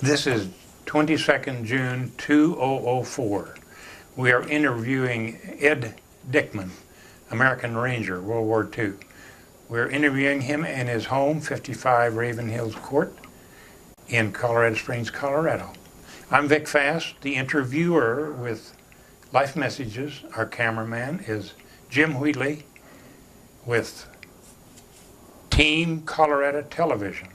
This is 22nd June 2004. We are interviewing Ed Dickman, American Ranger, World War II. We're interviewing him in his home, 55 Raven Hills Court in Colorado Springs, Colorado. I'm Vic Fast, the interviewer with Life Messages. Our cameraman is Jim Wheatley with Team Colorado Television.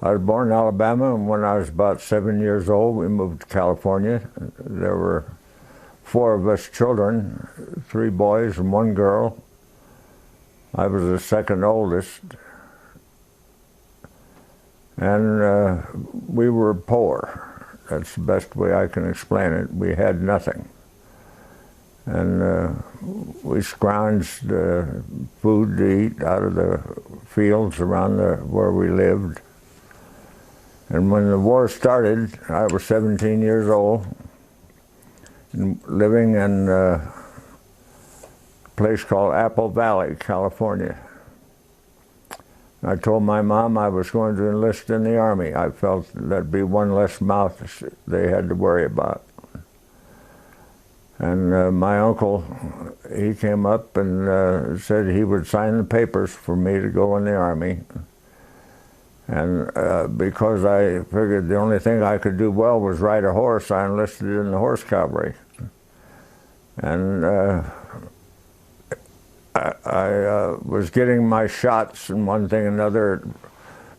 I was born in Alabama, and when I was about 7 years old, we moved to California. There were 4 of us children, 3 boys and 1 girl. I was the second oldest. And we were poor. That's the best way I can explain it. We had nothing. And we scrounged food to eat out of the fields around where we lived. And when the war started, I was 17 years old, and living in a place called Apple Valley, California. I told my mom I was going to enlist in the Army. I felt that'd be one less mouth they had to worry about. And my uncle, he came up and said he would sign the papers for me to go in the Army. And because I figured the only thing I could do well was ride a horse, I enlisted in the horse cavalry. And I was getting my shots and one thing and another at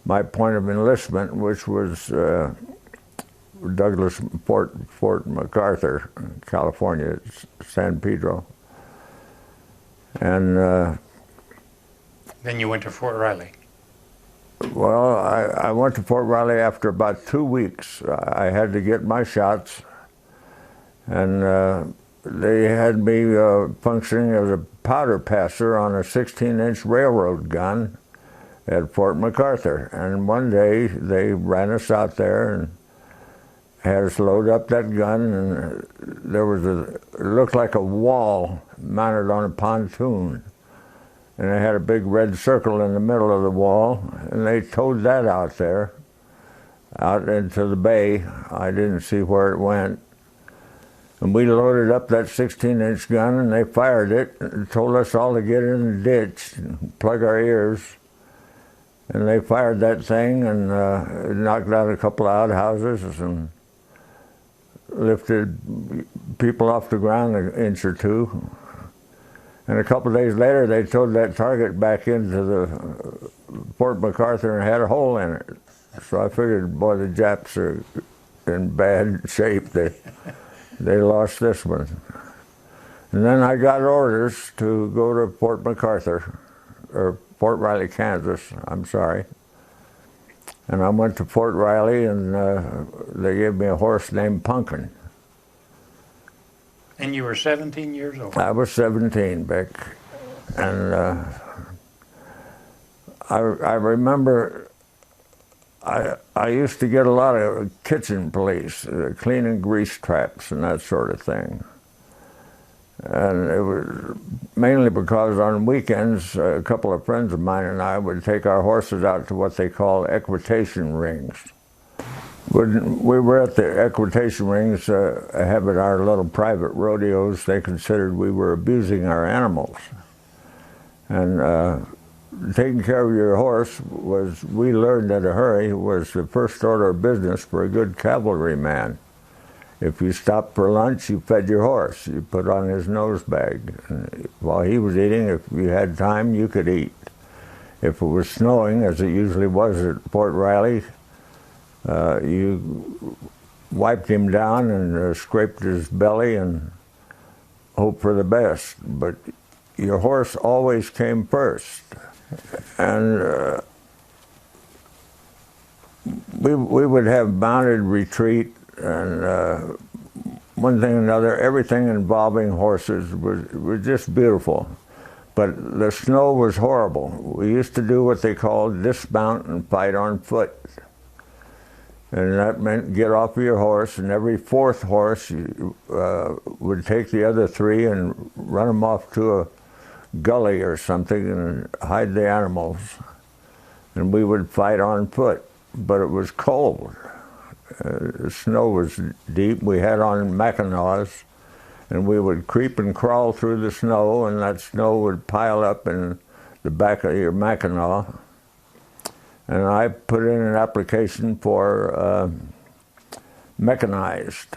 my point of enlistment, which was Douglas Fort MacArthur, California, San Pedro. And then you went to Fort Riley. Well, I went to Fort Riley after about 2 weeks. I had to get my shots, and they had me functioning as a powder passer on a 16-inch railroad gun at Fort MacArthur. And one day they ran us out there and had us load up that gun, and there was it looked like a wall mounted on a pontoon. And they had a big red circle in the middle of the wall, and they towed that out there, out into the bay. I didn't see where it went. And we loaded up that 16-inch gun, and they fired it, and told us all to get in the ditch and plug our ears. And they fired that thing, and knocked out a couple of outhouses and lifted people off the ground an inch or two. And a couple of days later, they towed that target back into the Fort MacArthur and had a hole in it. So I figured, boy, the Japs are in bad shape. They lost this one. And then I got orders to go to Fort MacArthur, or Fort Riley, Kansas, I'm sorry. And I went to Fort Riley, and they gave me a horse named Punkin. And you were 17 years old? I was 17, Vic. And I remember I used to get a lot of kitchen police, cleaning grease traps and that sort of thing. And it was mainly because on weekends, a couple of friends of mine and I would take our horses out to what they call equitation rings. When we were at the equitation rings having our little private rodeos, they considered we were abusing our animals. And taking care of your horse was, we learned in a hurry, was the first order of business for a good cavalryman. If you stopped for lunch, you fed your horse. You put on his nose bag. And while he was eating, if you had time, you could eat. If it was snowing, as it usually was at Fort Riley, you wiped him down and scraped his belly and hoped for the best. But your horse always came first. And we would have mounted retreat and one thing or another, everything involving horses was just beautiful. But the snow was horrible. We used to do what they called dismount and fight on foot. And that meant get off of your horse, and every 4th horse you, would take the other 3 and run them off to a gully or something and hide the animals. And we would fight on foot, but it was cold. The snow was deep. We had on Mackinaws, and we would creep and crawl through the snow, and that snow would pile up in the back of your Mackinaw. And I put in an application for mechanized.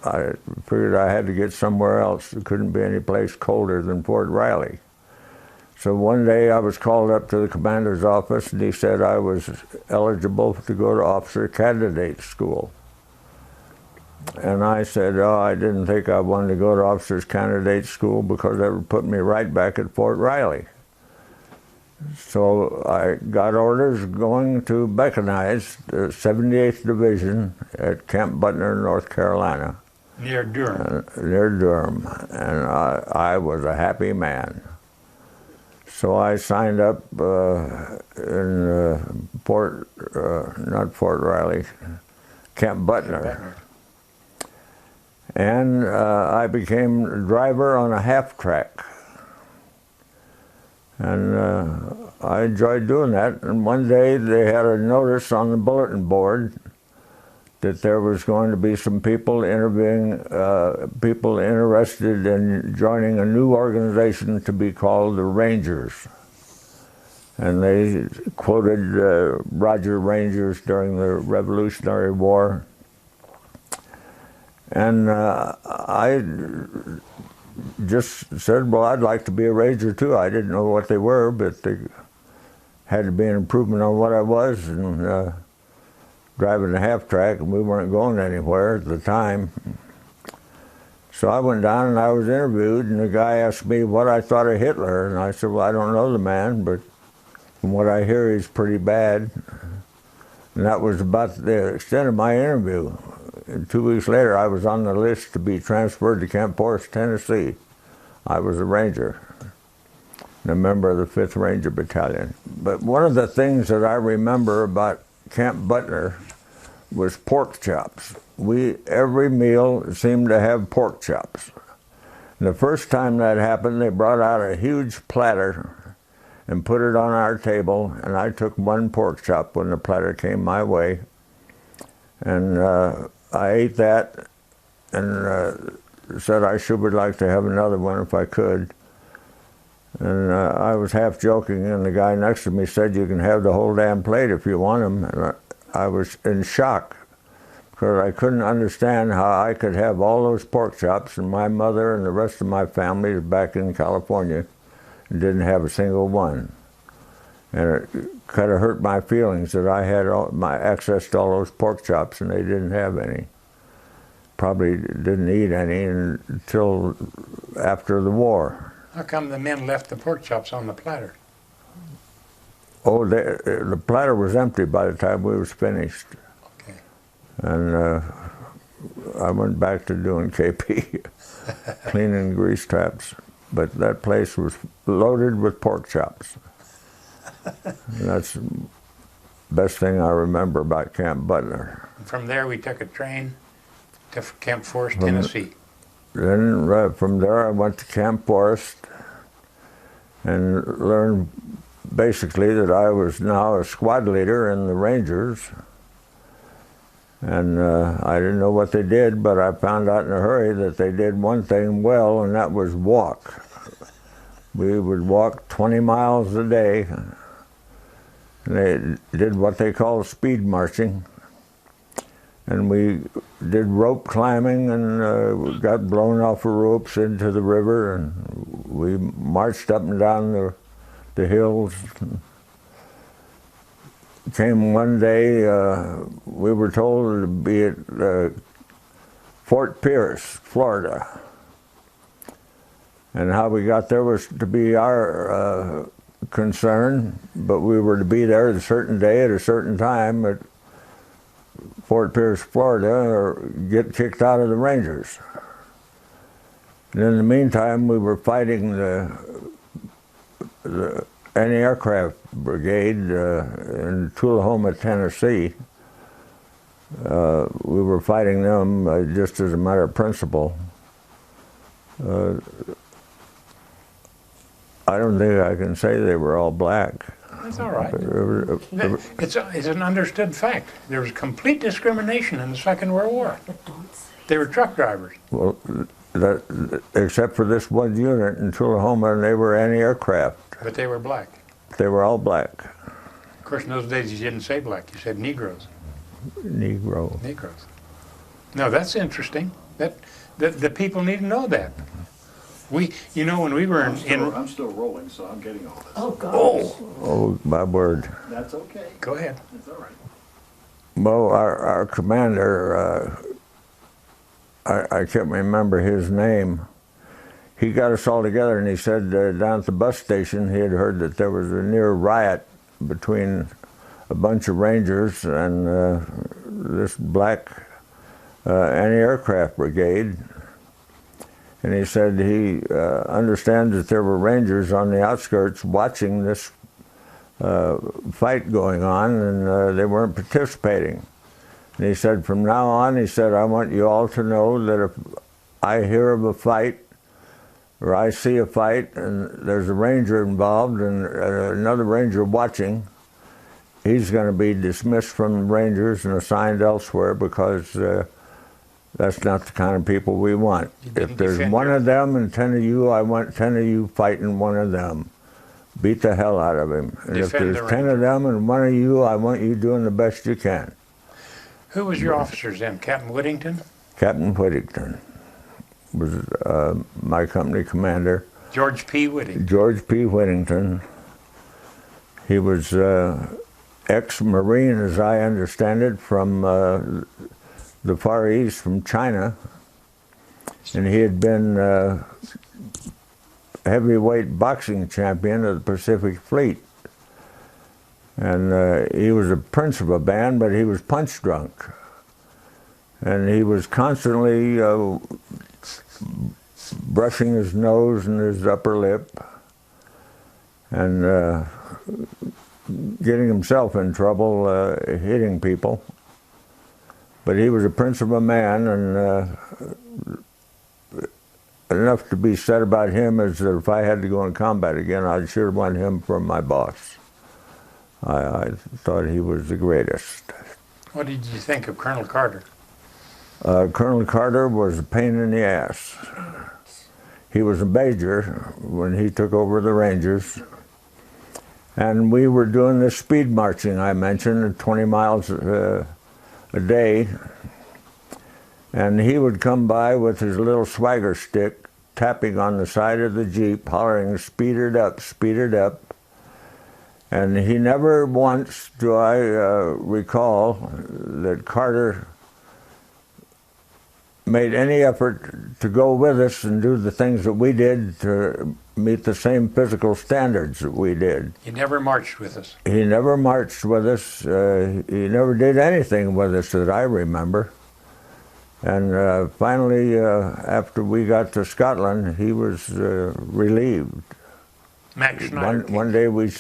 I figured I had to get somewhere else. There couldn't be any place colder than Fort Riley. So one day I was called up to the commander's office, and he said I was eligible to go to officer candidate school. And I said, oh, I didn't think I wanted to go to officer's candidate school because that would put me right back at Fort Riley. So I got orders going to mechanized, the 78th Division at Camp Butner, North Carolina. Near Durham. Near Durham. And I was a happy man. So I signed up in not Fort Riley, Camp Butner. And I became a driver on a half-track. And I enjoyed doing that. And one day they had a notice on the bulletin board that there was going to be some people interviewing people interested in joining a new organization to be called the Rangers. And they quoted Roger Rangers during the Revolutionary War. And I just said, well, I'd like to be a Ranger too. I didn't know what they were, but they had to be an improvement on what I was. And driving a half-track, and we weren't going anywhere at the time. So I went down and I was interviewed, and the guy asked me what I thought of Hitler. And I said, well, I don't know the man, but from what I hear, he's pretty bad. And that was about the extent of my interview. And 2 weeks later, I was on the list to be transferred to Camp Forest, Tennessee. I was a Ranger, and a member of the 5th Ranger Battalion. But one of the things that I remember about Camp Butner was pork chops. Every meal seemed to have pork chops. And the first time that happened, they brought out a huge platter and put it on our table, and I took one pork chop when the platter came my way. And I ate that and said I sure would like to have another one if I could. And I was half joking, and the guy next to me said, you can have the whole damn plate if you want them. And I was in shock, because I couldn't understand how I could have all those pork chops, and my mother and the rest of my family is back in California and didn't have a single one. And it kind of hurt my feelings that I had my access to all those pork chops and they didn't have any. Probably didn't eat any until after the war. How come the men left the pork chops on the platter? Oh, the platter was empty by the time we was finished. Okay. And I went back to doing KP, cleaning grease traps. But that place was loaded with pork chops. And that's the best thing I remember about Camp Butner. From there, we took a train to Camp Forest, Tennessee. Then right from there, I went to Camp Forest and learned basically that I was now a squad leader in the Rangers. And I didn't know what they did, but I found out in a hurry that they did one thing well, and that was walk. We would walk 20 miles a day. And they did what they call speed marching. And we did rope climbing, and we got blown off the ropes into the river, and we marched up and down the hills. Came one day, we were told to be at Fort Pierce, Florida. And how we got there was to be our concern, but we were to be there at a certain day at a certain time at Fort Pierce, Florida, or get kicked out of the Rangers. And in the meantime, we were fighting the anti-aircraft brigade in Tullahoma, Tennessee. We were fighting them just as a matter of principle. I don't think I can say they were all black. That's all right. It's an understood fact. There was complete discrimination in the Second World War. They were truck drivers. Well, except for this one unit in Tullahoma, and they were anti-aircraft. But they were black. They were all black. Of course, in those days you didn't say black. You said Negroes. Negro. Negroes. No, that's interesting. The people need to know that. When we were I'm still rolling, so I'm getting all this. Oh, God. Oh, my word. That's okay. Go ahead. That's all right. Well, our commander, I can't remember his name. He got us all together and he said down at the bus station he had heard that there was a near riot between a bunch of Rangers and this black anti-aircraft brigade. And he said he understands that there were Rangers on the outskirts watching this fight going on, and they weren't participating. And he said, from now on, he said, I want you all to know that if I hear of a fight, or I see a fight, and there's a Ranger involved and another Ranger watching, he's going to be dismissed from the Rangers and assigned elsewhere, because that's not the kind of people we want. If there's one of them and 10 of you, I want 10 of you fighting one of them. Beat the hell out of him. And if there's 10 of them and one of you, I want you doing the best you can. Who was your officers then? Captain Whittington? Captain Whittington was my company commander. George P. Whittington. George P. Whittington. He was ex-Marine, as I understand it, from the Far East, from China, and he had been heavyweight boxing champion of the Pacific Fleet. And he was a prince of a band, but he was punch drunk. And he was constantly brushing his nose and his upper lip and getting himself in trouble, hitting people. But he was a prince of a man, and enough to be said about him is that if I had to go in combat again, I'd sure want him for my boss. I thought he was the greatest. What did you think of Colonel Carter? Colonel Carter was a pain in the ass. He was a major when he took over the Rangers. And we were doing this speed marching I mentioned, 20 miles a day. And he would come by with his little swagger stick, tapping on the side of the Jeep, hollering, speed it up, speed it up. And he never once, do I recall, that Carter made any effort to go with us and do the things that we did to meet the same physical standards that we did. He never marched with us. He never marched with us. He never did anything with us that I remember. And finally, after we got to Scotland, he was relieved. Max Schneider. One day we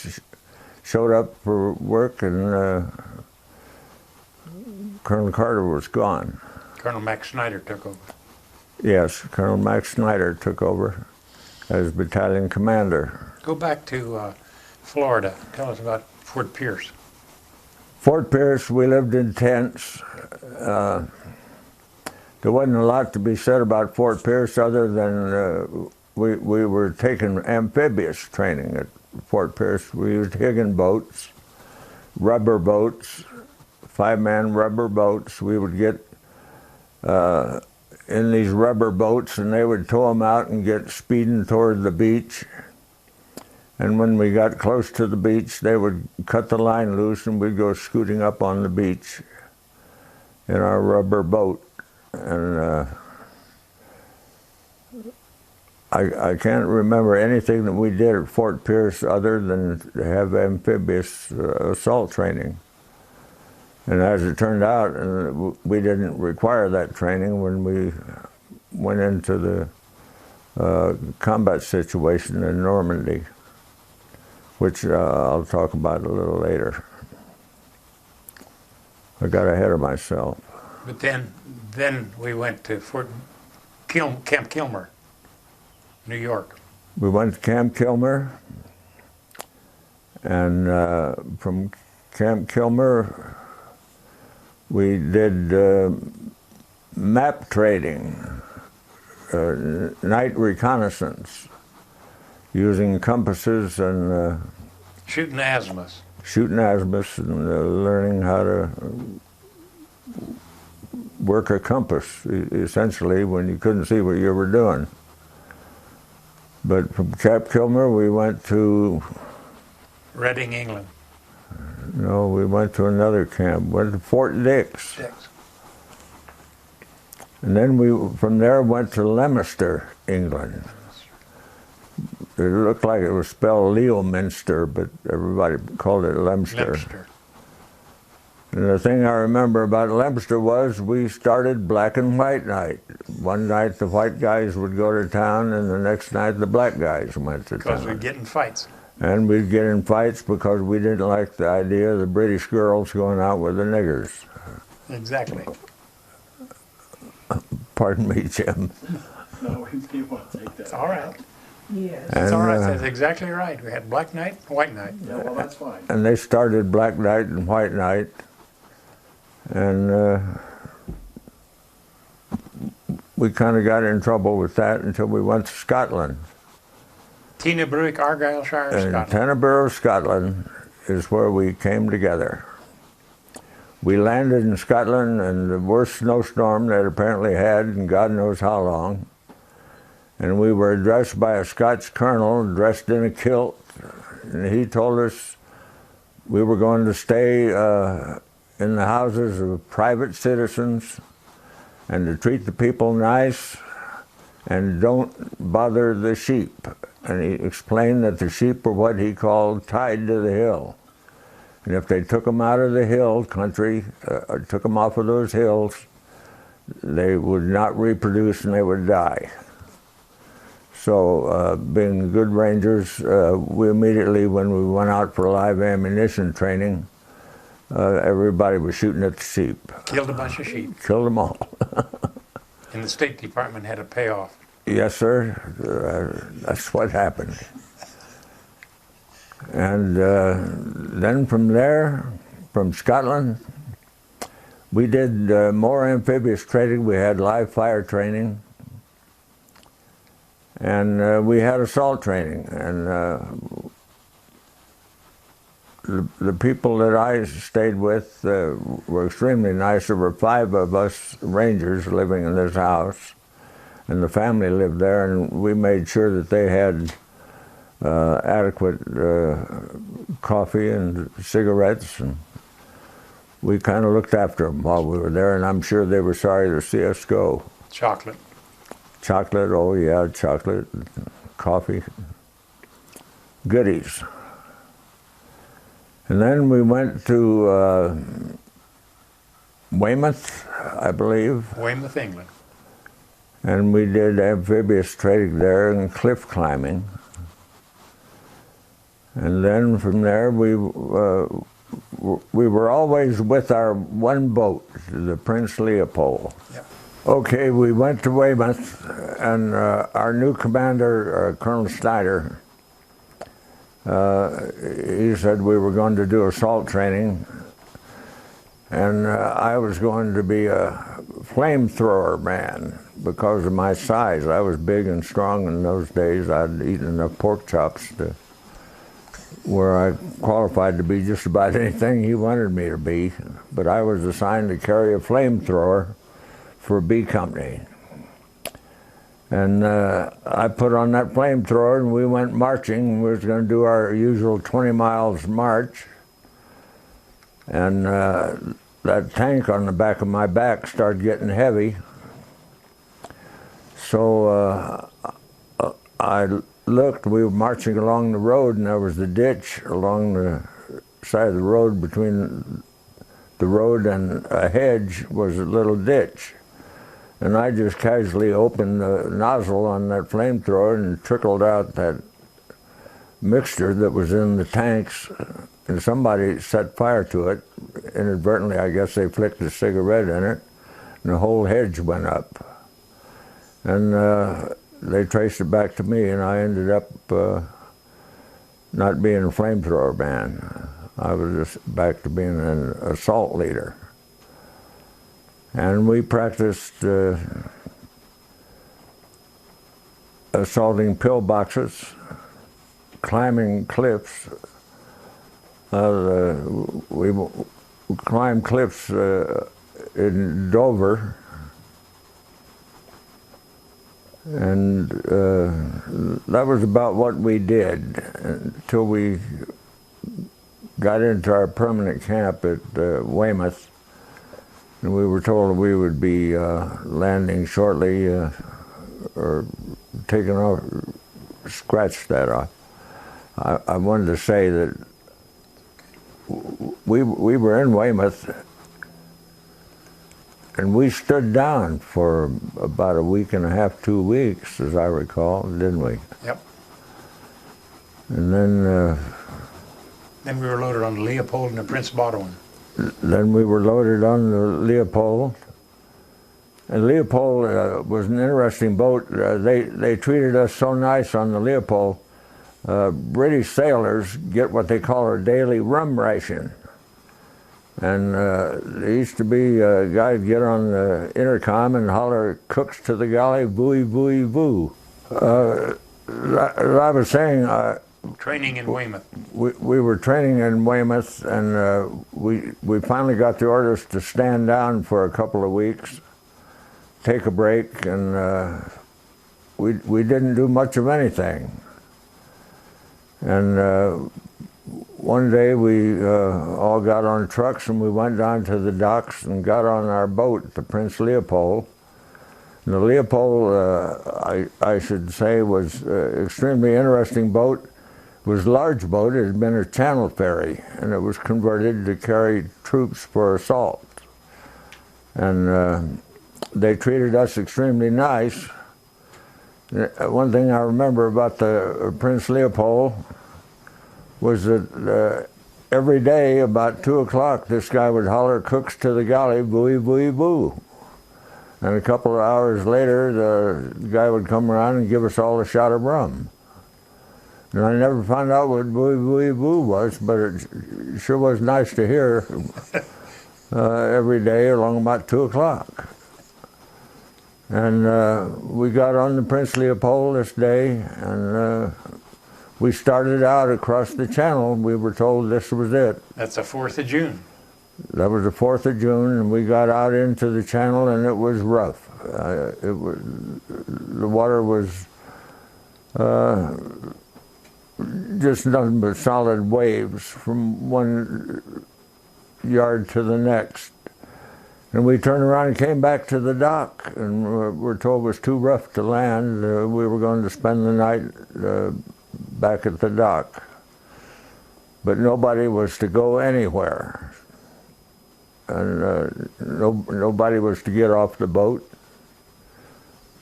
showed up for work, and Colonel Carter was gone. Colonel Max Schneider took over. Yes, Colonel Max Schneider took over as battalion commander. Go back to Florida. Tell us about Fort Pierce. Fort Pierce, we lived in tents. There wasn't a lot to be said about Fort Pierce other than we were taking amphibious training at Fort Pierce. We used Higgin boats, rubber boats, 5-man rubber boats. We would get in these rubber boats, and they would tow them out and get speeding toward the beach. And when we got close to the beach, they would cut the line loose, and we'd go scooting up on the beach in our rubber boat. And I can't remember anything that we did at Fort Pierce other than to have amphibious assault training. And as it turned out, we didn't require that training when we went into the combat situation in Normandy, which I'll talk about a little later. I got ahead of myself. But then we went to Camp Kilmer, New York. We went to Camp Kilmer, And from Camp Kilmer, we did map trading, night reconnaissance, using compasses and Shooting azimuths. shooting azimuths and learning how to work a compass, essentially, when you couldn't see what you were doing. But from Camp Kilmer, we went to, Reading, England. no, we went to another camp, went to Fort Dix. Six. And then from there, went to Leominster, England. It looked like it was spelled Leominster, but everybody called it Leominster. Leominster. And the thing I remember about Leominster was we started black and white night. One night the white guys would go to town, and the next night the black guys went to Because town. we'd get in fights. And we'd get in fights because we didn't like the idea of the British girls going out with the niggers. Exactly. Pardon me, Jim. No, you want to take that. All right. Yes. And, That's all right. That's exactly right. We had black night, white night. Yeah, well, that's fine. and they started black night and white night. And we kind of got in trouble with that until we went to Scotland. Teenebruick, Argyllshire, And Scotland. Tenebrae, Scotland is where we came together. We landed in Scotland in the worst snowstorm that apparently had in God knows how long. And we were addressed by a Scotch colonel dressed in a kilt. And he told us we were going to stay in the houses of private citizens and to treat the people nice and don't bother the sheep. And he explained that the sheep were what he called tied to the hill. And if they took them out of the hill country, took them off of those hills, they would not reproduce and they would die. So being good rangers, we immediately, when we went out for live ammunition training, everybody was shooting at the sheep. Killed a bunch of sheep. Killed them all. And the State Department had a payoff. Yes, sir. That's what happened. And then from there, from Scotland, we did more amphibious training. We had live fire training. And we had assault training. And the people that I stayed with were extremely nice. There were 5 of us Rangers living in this house. And the family lived there, and we made sure that they had adequate coffee and cigarettes, and we kind of looked after them while we were there, and I'm sure they were sorry to see us go. Chocolate. Chocolate, oh yeah, chocolate, coffee, goodies. And then we went to Weymouth, I believe. Weymouth, England. And we did amphibious training there and cliff climbing. And then from there, we were always with our one boat, the Prince Leopold. Yep. Okay, we went to Weymouth, and our new commander, Colonel Snyder, he said we were going to do assault training, and I was going to be a flamethrower man because of my size. I was big and strong in those days. I'd eaten enough pork chops to where I qualified to be just about anything he wanted me to be. But I was assigned to carry a flamethrower for B Company. And I put on that flamethrower and we went marching. We was going to do our usual 20 miles march. And that tank on the back of my back started getting heavy. So I looked, we were marching along the road, and there was a ditch along the side of the road. Between the road and a hedge was a little ditch. And I just casually opened the nozzle on that flamethrower and trickled out that mixture that was in the tanks, and somebody set fire to it. Inadvertently, I guess they flicked a cigarette in it, and the whole hedge went up. And they traced it back to me, and I ended up not being a flamethrower man. I was just back to being an assault leader. And we practiced assaulting pillboxes, climbing cliffs. We climbed cliffs in Dover, and that was about what we did until we got into our permanent camp at Weymouth, and we were told we would be landing shortly or taking off, scratch that off. I wanted to say that we were in Weymouth, and we stood down for about a week and a half, 2 weeks, as I recall, didn't we? Yep. And then we were loaded on the Leopold and the Prince Baudouin. Then we were loaded on the Leopold. And Leopold was an interesting boat. They treated us so nice on the Leopold. British sailors get what they call a daily rum ration. And there used to be a guy would get on the intercom and holler, "Cooks to the galley, vooey, vooey, voo." As I was saying, Training in Weymouth. we were training in Weymouth, and we finally got the orders to stand down for a couple of weeks, take a break, and we didn't do much of anything. And one day we all got on trucks and we went down to the docks and got on our boat, the Prince Leopold. And the Leopold, I should say, was an extremely interesting boat. It was a large boat. It had been a channel ferry, and it was converted to carry troops for assault. And they treated us extremely nice. One thing I remember about the Prince Leopold was that every day about 2 o'clock, this guy would holler, "Cooks to the galley, booey, booey, boo." And a couple of hours later, the guy would come around and give us all a shot of rum. And I never found out what booey, booey, boo was, but it sure was nice to hear every day along about 2 o'clock. And we got on the Prince Leopold this day, and we started out across the channel. We were told this was it. That's the 4th of June. That was the 4th of June, and we got out into the channel, and it was rough. The water was just nothing but solid waves from one yard to the next. And we turned around and came back to the dock, and we're told it was too rough to land. We were going to spend the night back at the dock. But nobody was to go anywhere. And nobody was to get off the boat.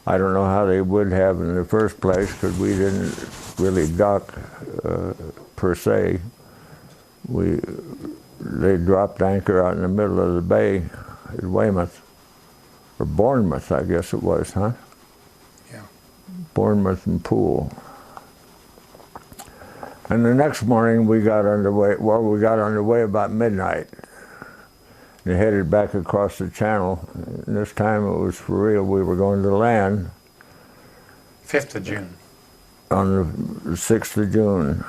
I don't know how they would have in the first place, because we didn't really dock per se. They dropped anchor out in the middle of the bay at Weymouth, or Bournemouth, I guess it was, huh? Yeah. Bournemouth and Poole. And the next morning we got underway. Well, we got underway about midnight and headed back across the channel. And this time it was for real. We were going to land 5th of June. On the 6th of June.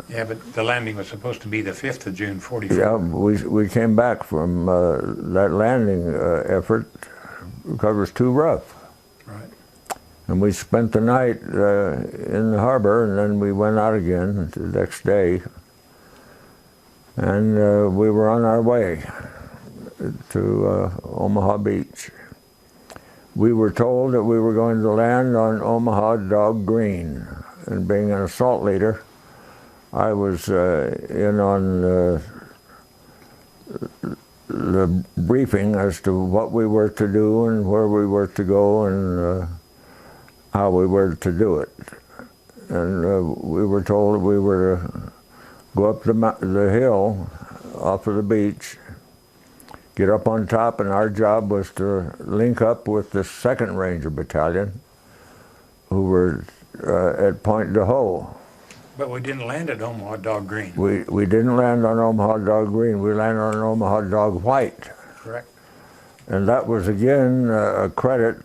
Yeah, but the landing was supposed to be the 5th of June, 44. Yeah, we came back from that landing effort because it was too rough. Right. And we spent the night in the harbor, and then we went out again the next day. And we were on our way to Omaha Beach. We were told that we were going to land on Omaha Dog Green. And being an assault leader, I was in on the briefing as to what we were to do and where we were to go and how we were to do it. And we were told we were to go up the hill off of the beach, get up on top, and our job was to link up with the 2nd Ranger Battalion, who were at Point de Houx. But we didn't land at Omaha Dog Green. We didn't land on Omaha Dog Green. We landed on Omaha Dog White. Correct. And that was, again, a credit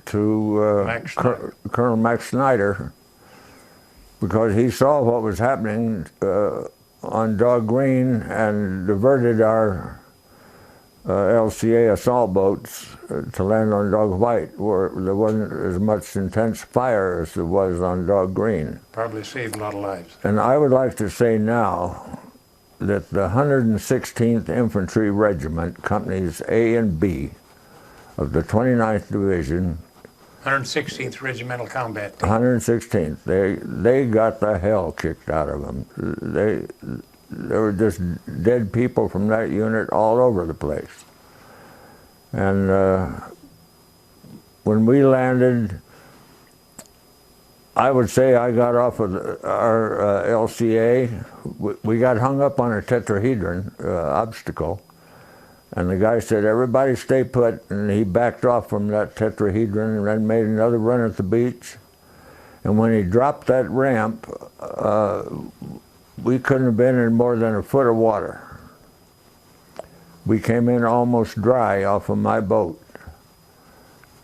to Colonel Max Snyder, because he saw what was happening on Dog Green and diverted our LCA assault boats to land on Dog White, where there wasn't as much intense fire as there was on Dog Green. Probably saved a lot of lives. And I would like to say now that the 116th Infantry Regiment, Companies A and B of the 29th Division, 116th Regimental Combat Team. 116th, they got the hell kicked out of them. There were just dead people from that unit all over the place. And when we landed, I would say I got off of our LCA. We got hung up on a tetrahedron obstacle, and the guy said, "Everybody stay put," and he backed off from that tetrahedron and then made another run at the beach. And when he dropped that ramp, we couldn't have been in more than a foot of water. We came in almost dry off of my boat.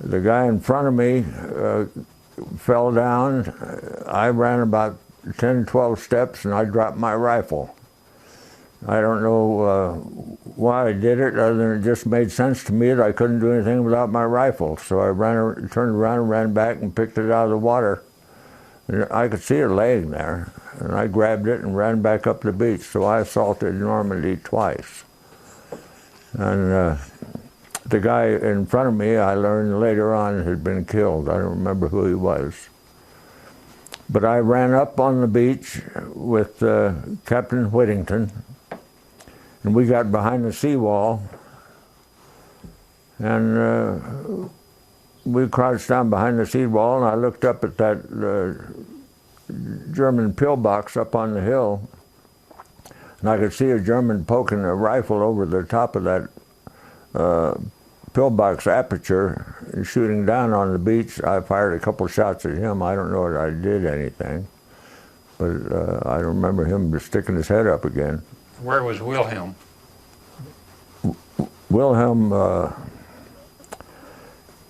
The guy in front of me fell down. I ran about 10, 12 steps and I dropped my rifle. I don't know why I did it, other than it just made sense to me that I couldn't do anything without my rifle. So I turned around and ran back and picked it out of the water. And I could see it laying there. And I grabbed it and ran back up the beach. So I assaulted Normandy twice. And the guy in front of me, I learned later on, had been killed. I don't remember who he was. But I ran up on the beach with Captain Whittington, and we got behind the seawall, and we crouched down behind the seawall, and I looked up at that German pillbox up on the hill, and I could see a German poking a rifle over the top of that pillbox aperture and shooting down on the beach. I fired a couple shots at him. I don't know if I did anything, but I remember him just sticking his head up again. Where was Wilhelm? Wilhelm,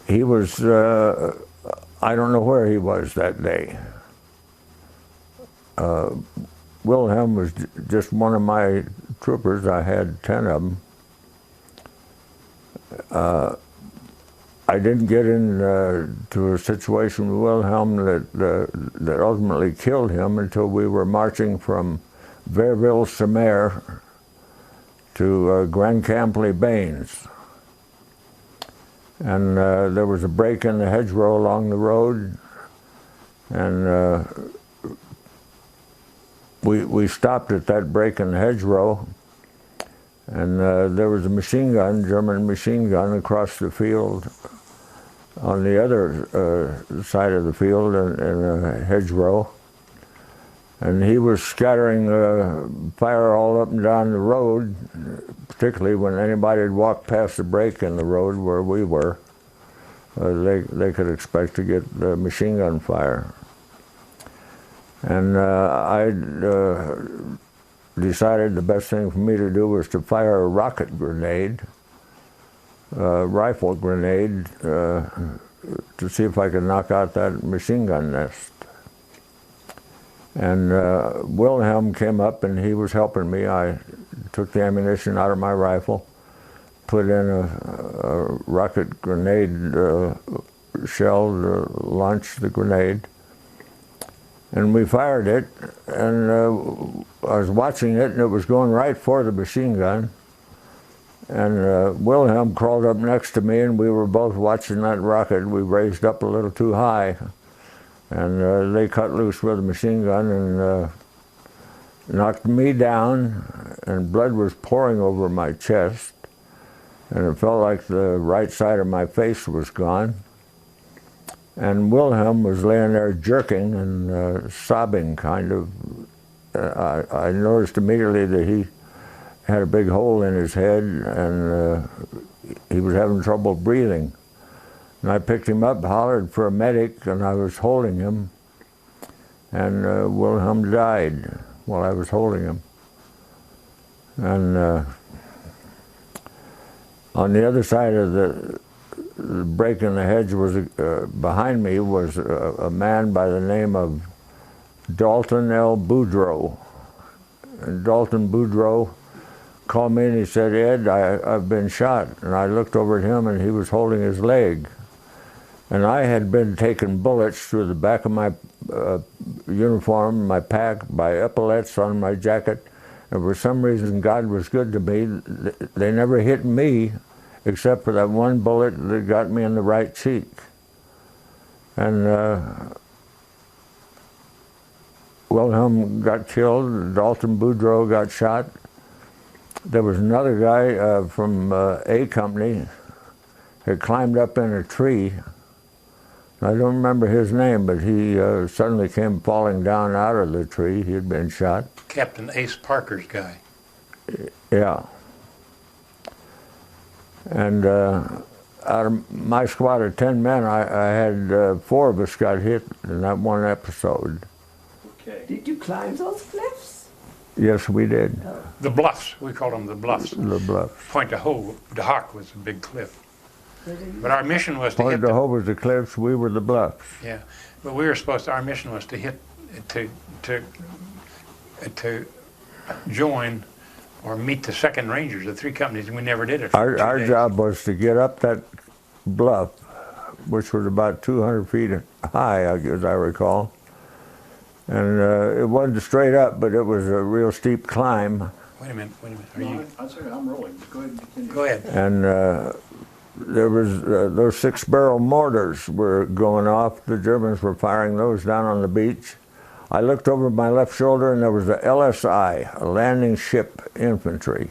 he was, I don't know where he was that day. Wilhelm was just one of my troopers. I had 10 of them. I didn't get into a situation with Wilhelm that ultimately killed him until we were marching from Verville-sur-Mer to Grand Camp-les-Bains. And there was a break in the hedgerow along the road, and we stopped at that break in the hedgerow, and there was a machine gun, German machine gun, across the field on the other side of the field in a hedgerow. And he was scattering fire all up and down the road, particularly when anybody had walked past the break in the road where we were. They could expect to get machine gun fire. And I decided the best thing for me to do was to fire a rocket grenade, rifle grenade, to see if I could knock out that machine gun nest. And Wilhelm came up and he was helping me. I took the ammunition out of my rifle, put in a rocket grenade shell to launch the grenade, and we fired it. And I was watching it, and it was going right for the machine gun. And Wilhelm crawled up next to me, and we were both watching that rocket. We raised up a little too high. And they cut loose with a machine gun and knocked me down, and blood was pouring over my chest, and it felt like the right side of my face was gone. And Wilhelm was laying there jerking and sobbing, kind of. I noticed immediately that he had a big hole in his head, and he was having trouble breathing. And I picked him up, hollered for a medic, and I was holding him. and Wilhelm died while I was holding him. And on the other side of the break in the hedge was behind me was a man by the name of Dalton L. Boudreaux. And Dalton Boudreaux called me and he said, "Ed, I've been shot." And I looked over at him and he was holding his leg. And I had been taking bullets through the back of my uniform, my pack, by epaulets on my jacket. And for some reason, God was good to me. They never hit me, except for that one bullet that got me in the right cheek. And Wilhelm got killed, Dalton Boudreaux got shot. There was another guy from A Company had climbed up in a tree. I don't remember his name, but he suddenly came falling down out of the tree. He had been shot. Captain Ace Parker's guy. Yeah. And out of my squad of 10 men, I had 4 of us got hit in that one episode. Okay. Did you climb those cliffs? Yes, we did. The Bluffs, we called them the Bluffs. The Bluffs. Point de Hoc was a big cliff. But our mission was to hit Point de Hoc was the cliffs, we were the Bluffs. Yeah, but we were supposed to, our mission was to hit, to join or meet the 2nd Rangers, the 3 companies, and we never did it. for 2 Our days. job was to get up that bluff, which was about 200 feet high, as I recall. And it wasn't straight up, but it was a real steep climb. Wait a minute, are No, you, I'm sorry, I'm rolling. Go ahead and continue. go ahead. And there was those 6-barrel mortars were going off. The Germans were firing those down on the beach. I looked over my left shoulder and there was a LSI, a landing ship infantry.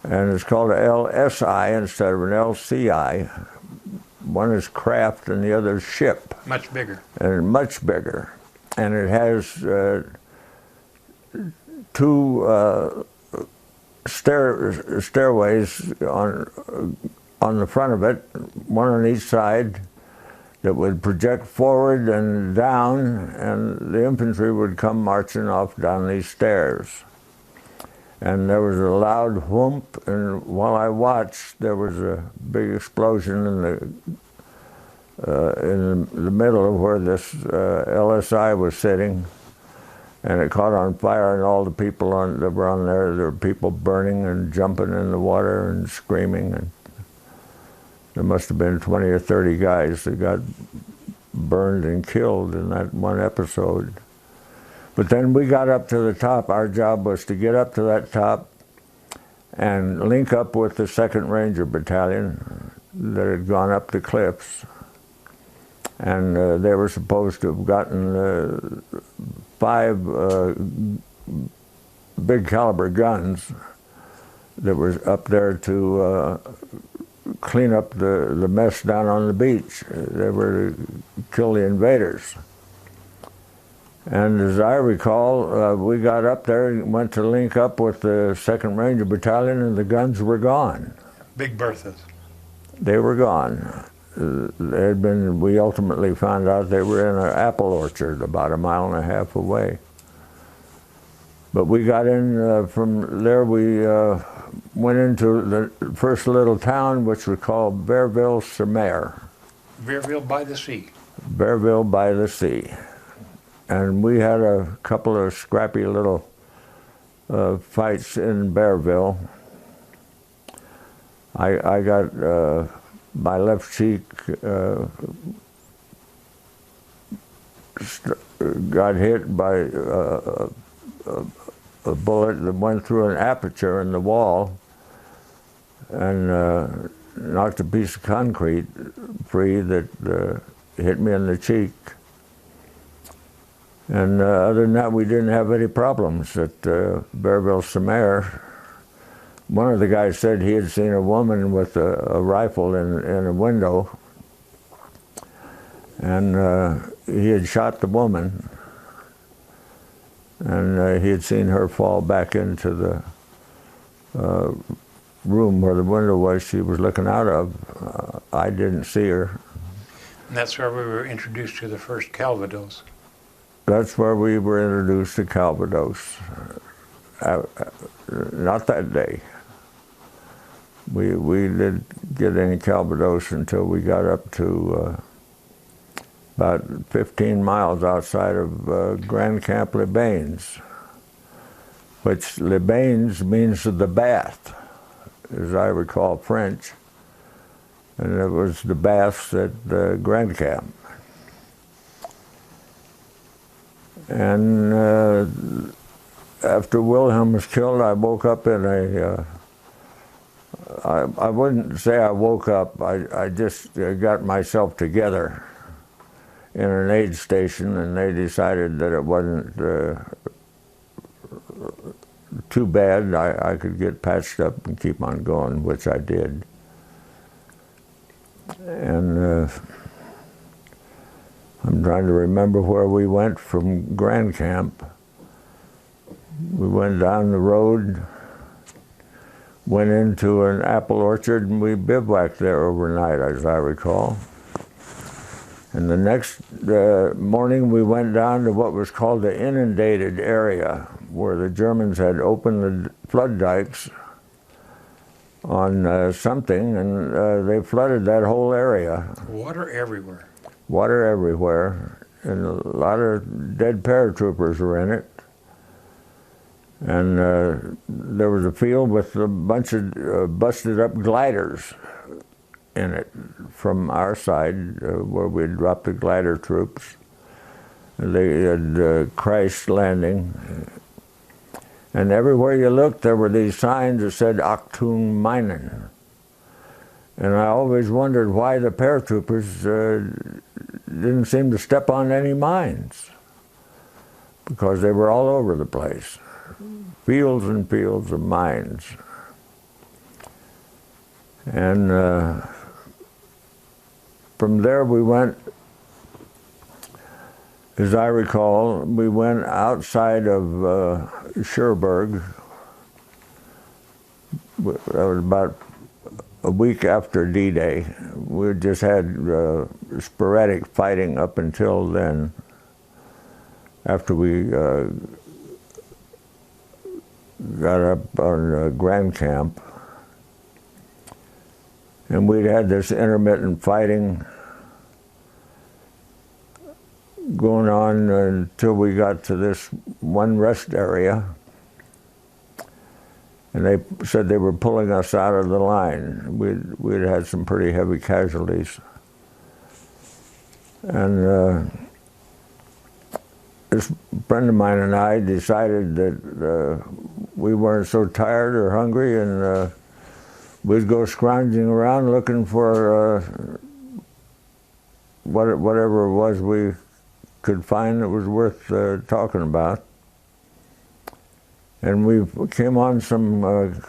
And it's called a LSI instead of an LCI. One is craft and the other is ship. Much bigger. And much bigger. And it has 2 stairways on the front of it, one on each side, that would project forward and down, and the infantry would come marching off down these stairs. And there was a loud whoomp, and while I watched, there was a big explosion in the middle of where this LSI was sitting, and it caught on fire, and all the people that were on there were people burning and jumping in the water and screaming. And there must have been 20 or 30 guys that got burned and killed in that one episode. But then we got up to the top. Our job was to get up to that top and link up with the 2nd Ranger Battalion that had gone up the cliffs. And they were supposed to have gotten 5 big caliber guns that was up there to clean up the mess down on the beach. They were to kill the invaders. And as I recall, we got up there and went to link up with the 2nd Ranger Battalion, and the guns were gone. Big Berthas. They were gone. They had been, we ultimately found out they were in an apple orchard about 1.5 miles away. But we got in, from there we went into the first little town, which was called Berville-sur-Mer. Verville by the sea. Berville by the sea. And we had a couple of scrappy little fights in Berville. I got my left cheek got hit by a bullet that went through an aperture in the wall and knocked a piece of concrete free that hit me in the cheek. And other than that, we didn't have any problems at Berville-sur-Mer. One of the guys said he had seen a woman with a rifle in a window, and he had shot the woman, and he had seen her fall back into the room where the window was she was looking out of. I didn't see her. And that's where we were introduced to the first Calvados. that's where we were introduced to Calvados. Not that day. We didn't get any Calvados until we got up to about 15 miles outside of Grand Camp Les Bains, which Les Bains means the bath, as I recall French, and it was the baths at Grand Camp. And after Wilhelm was killed, I woke up in a, I wouldn't say I woke up, I just got myself together in an aid station, and they decided that it wasn't too bad. I could get patched up and keep on going, which I did. And I'm trying to remember where we went from Grand Camp. We went down the road, went into an apple orchard, and we bivouacked there overnight, as I recall. And the next morning we went down to what was called the inundated area, where the Germans had opened the flood dikes on something, and they flooded that whole area. Water everywhere. Water everywhere, and a lot of dead paratroopers were in it. And there was a field with a bunch of busted up gliders in it from our side, where we'd dropped the glider troops. They had crashed landing. And everywhere you looked, there were these signs that said Achtung Minen. And I always wondered why the paratroopers didn't seem to step on any mines, because they were all over the place. Fields and fields of mines. And from there we went, as I recall, we went outside of Cherbourg. That was about a week after D-Day. We just had sporadic fighting up until then, after we got up on Grand Camp. And we'd had this intermittent fighting going on until we got to this one rest area. And they said they were pulling us out of the line. We'd had some pretty heavy casualties. And this friend of mine and I decided that we weren't so tired or hungry, and we'd go scrounging around looking for whatever it was we could find that was worth talking about. And we came on some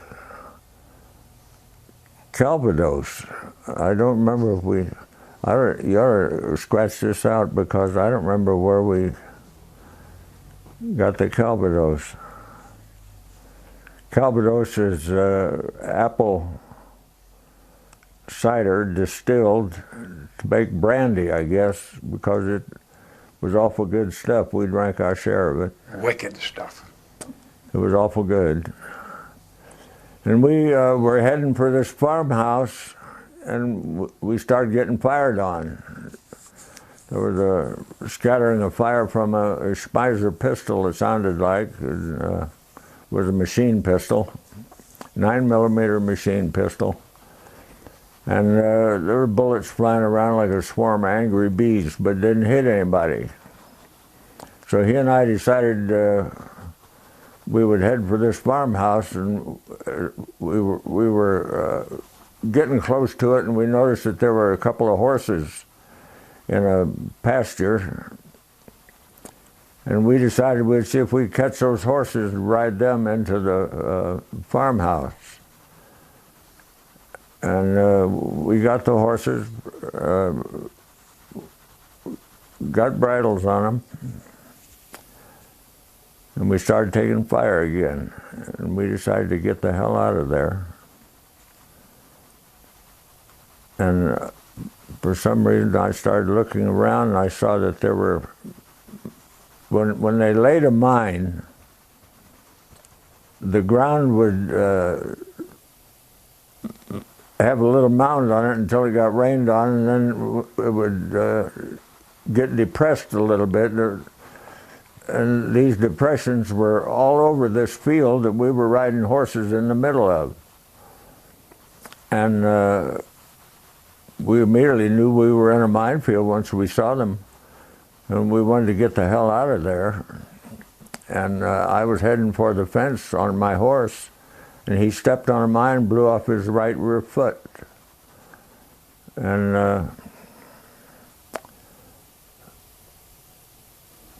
Calvados. I don't remember if we, you ought to scratch this out, because I don't remember where we got the Calvados. Calvados is apple cider distilled to make brandy, I guess, because it was awful good stuff. We drank our share of it. Wicked stuff. It was awful good. And we were heading for this farmhouse, and we started getting fired on. There was a scattering of fire from a Schmeiser pistol, it sounded like. It was a machine pistol, 9mm machine pistol. And there were bullets flying around like a swarm of angry bees, but didn't hit anybody. So he and I decided we would head for this farmhouse, and we were getting close to it, and we noticed that there were a couple of horses in a pasture, and we decided we'd see if we could catch those horses and ride them into the farmhouse. And we got the horses, got bridles on them, and we started taking fire again. And we decided to get the hell out of there. And for some reason I started looking around, and I saw that there were when they laid a mine, the ground would have a little mound on it until it got rained on, and then it would get depressed a little bit. And these depressions were all over this field that we were riding horses in the middle of. And we immediately knew we were in a minefield once we saw them. And we wanted to get the hell out of there. And I was heading for the fence on my horse, and he stepped on a mine and blew off his right rear foot. And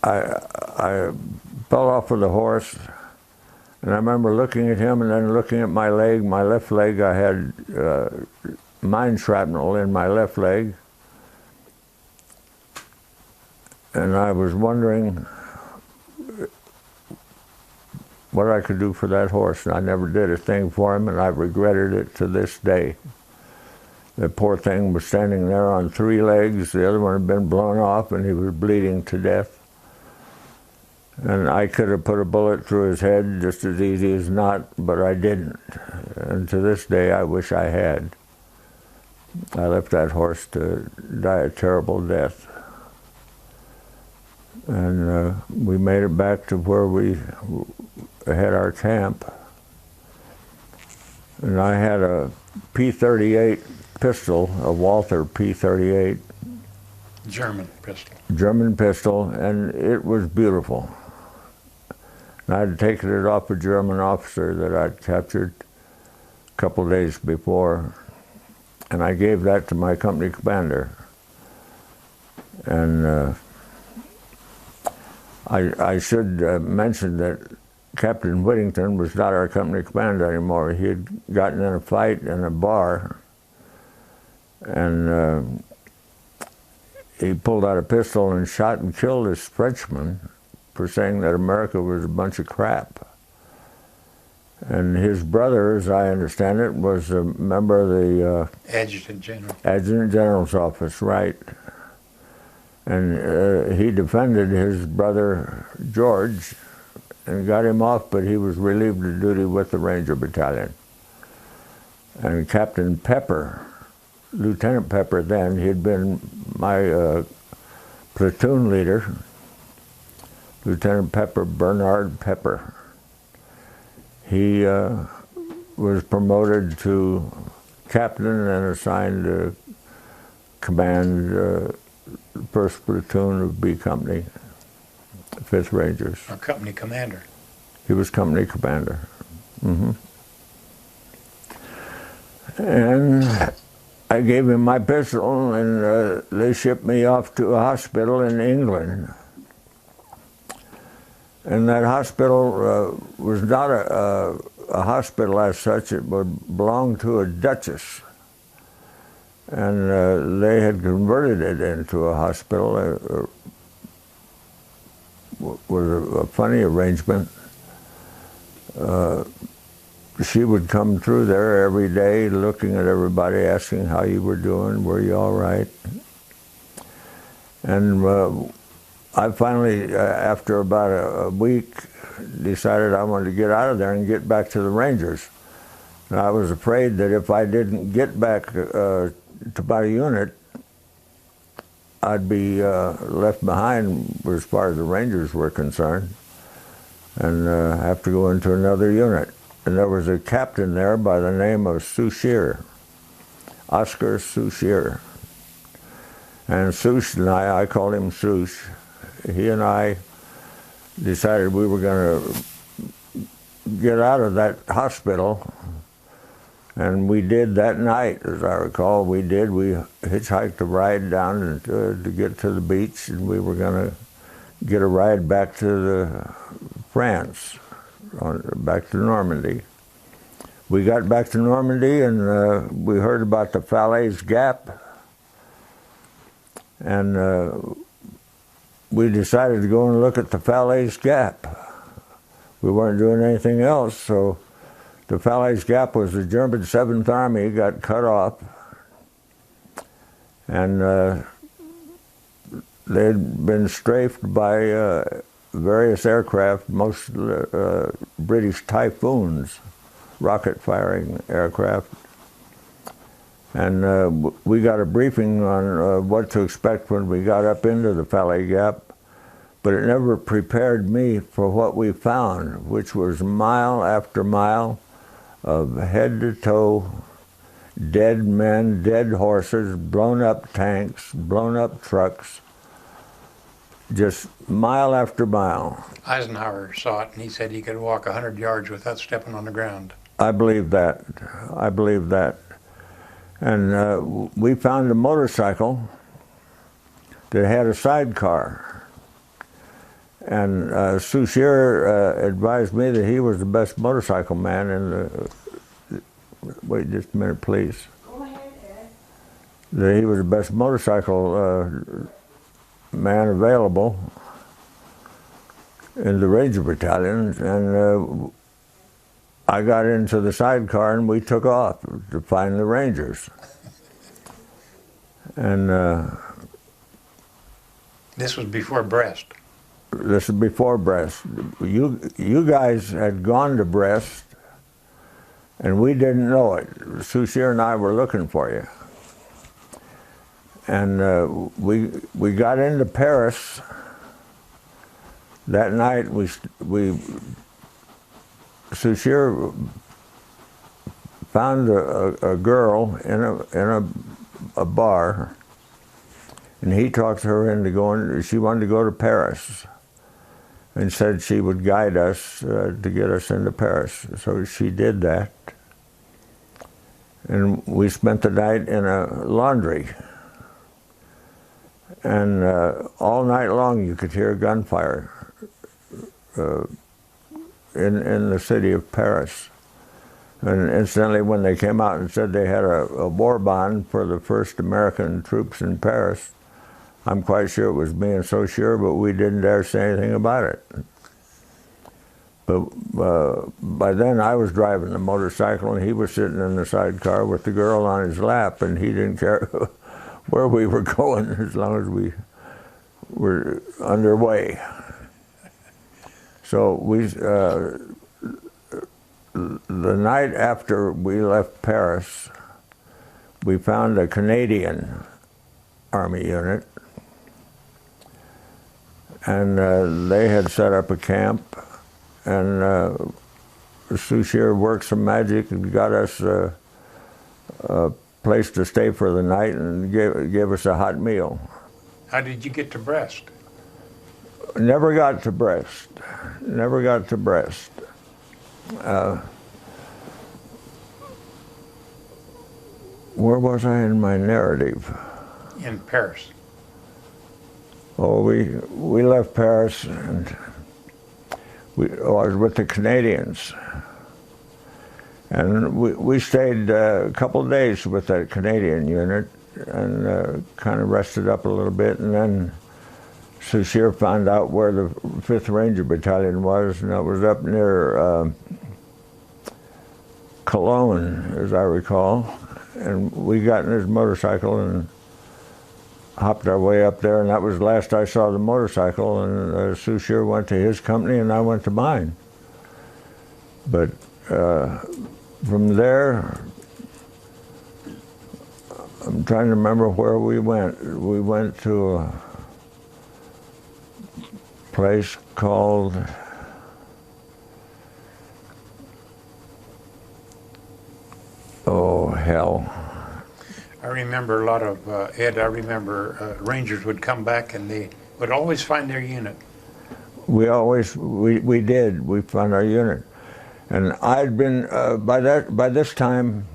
I fell off of the horse, and I remember looking at him and then looking at my leg. My left leg, I had mine shrapnel in my left leg. And I was wondering what I could do for that horse. And I never did a thing for him, and I've regretted it to this day. The poor thing was standing there on 3 legs. The other one had been blown off, and he was bleeding to death. And I could have put a bullet through his head just as easy as not, but I didn't. And to this day, I wish I had. I left that horse to die a terrible death. And we made it back to where we had our camp. And I had a P-38 pistol, a Walther P-38. German pistol. German pistol, and it was beautiful. And I'd taken it off a German officer that I'd captured a couple days before, and I gave that to my company commander. And I should mention that Captain Whittington was not our company commander anymore. He had gotten in a fight in a bar, and he pulled out a pistol and shot and killed this Frenchman for saying that America was a bunch of crap. And his brother, as I understand it, was a member of the Adjutant General. Adjutant General's office, right. And he defended his brother George and got him off, but he was relieved of duty with the Ranger Battalion. And Captain Pepper, Lieutenant Pepper then, he had been my platoon leader, Lieutenant Pepper, Bernard Pepper. He was promoted to captain and assigned to command first platoon of B Company, 5th Rangers. Our company commander. He was company commander. Mm-hmm. And I gave him my pistol, and they shipped me off to a hospital in England. And that hospital was not a hospital as such. It belonged to a duchess. And they had converted it into a hospital. It was a funny arrangement. She would come through there every day looking at everybody, asking how you were doing, were you all right? And I finally, after about a week, decided I wanted to get out of there and get back to the Rangers. And I was afraid that if I didn't get back to my unit, I'd be left behind as far as the Rangers were concerned, and have to go into another unit. And there was a captain there by the name of Souchere, Oscar Souchere. And Souche and I called him Souche, he and I decided we were going to get out of that hospital. And we did that night, as I recall. We hitchhiked a ride down to get to the beach, and we were going to get a ride back to France, back to Normandy. We got back to Normandy, and we heard about the Falaise Gap, and we decided to go and look at the Falaise Gap. We weren't doing anything else, so the Falaise Gap was the German 7th Army got cut off, and they'd been strafed by various aircraft, most British Typhoons, rocket-firing aircraft. And we got a briefing on what to expect when we got up into the Valley Gap, but it never prepared me for what we found, which was mile after mile of head-to-toe dead men, dead horses, blown-up tanks, blown-up trucks, just mile after mile. Eisenhower saw it, and he said he could walk 100 yards without stepping on the ground. I believe that. I believe that. And we found a motorcycle that had a sidecar. And Souchere advised me that he was the best motorcycle man in the... Wait just a minute, please. Go ahead, Ed. That he was the best motorcycle man available in the Ranger Battalion. And I got into the sidecar and we took off to find the Rangers. And This was before Brest. this is before Brest. You guys had gone to Brest and we didn't know it. Souchere and I were looking for you. And we got into Paris that night. Souchere found a girl in a bar, and he talked her into going. She wanted to go to Paris, and said she would guide us to get us into Paris. So she did that, and we spent the night in a laundry. And all night long you could hear gunfire in the city of Paris. And incidentally, when they came out and said they had a war bond for the first American troops in Paris, I'm quite sure it was me and Souchere, but we didn't dare say anything about it. But by then I was driving the motorcycle and he was sitting in the sidecar with the girl on his lap, and he didn't care where we were going as long as we were underway. So the night after we left Paris, we found a Canadian Army unit, and they had set up a camp, and Souchere worked some magic and got us a place to stay for the night and gave us a hot meal. How did you get to Brest? Never got to Brest. Never got to Brest. Where was I in my narrative? In Paris. Oh, we left Paris and I was with the Canadians. And we stayed a couple of days with that Canadian unit and kind of rested up a little bit, and then Souchere found out where the 5th Ranger Battalion was, and it was up near Cologne, as I recall. And we got in his motorcycle and hopped our way up there, and that was the last I saw the motorcycle, and Souchere went to his company and I went to mine. But from there, I'm trying to remember where we went. We went to a place called oh, hell. I remember a lot of, Ed, I remember Rangers would come back and they would always find their unit. We did. We found our unit. And I'd been, by this time,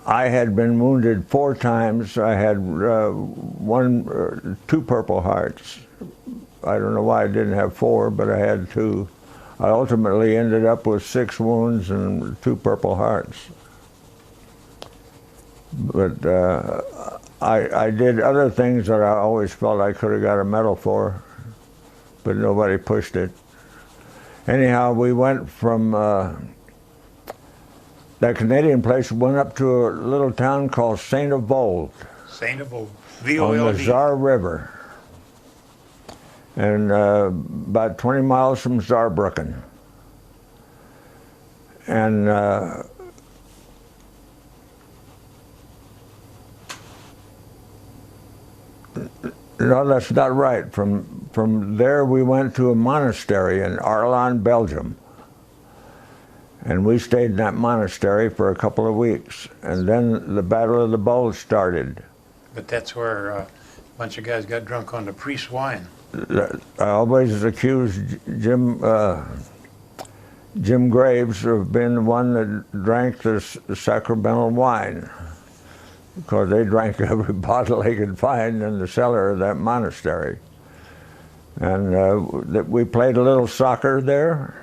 I had been wounded 4 times. I had 2 Purple Hearts. I don't know why I didn't have 4, but I had 2. I ultimately ended up with 6 wounds and 2 Purple Hearts. But I did other things that I always felt I could have got a medal for, but nobody pushed it. Anyhow, we went from that Canadian place, went up to a little town called Saint-Avold. Saint-Avold. On the V-O-L-D. Tsar River. and about 20 miles from Saarbrücken. And no, that's not right. From there we went to a monastery in Arlon, Belgium. And we stayed in that monastery for a couple of weeks. And then the Battle of the Bulge started. But that's where a bunch of guys got drunk on the priest's wine. I always accused Jim Graves of being the one that drank the sacramental wine, because they drank every bottle they could find in the cellar of that monastery. And we played a little soccer there.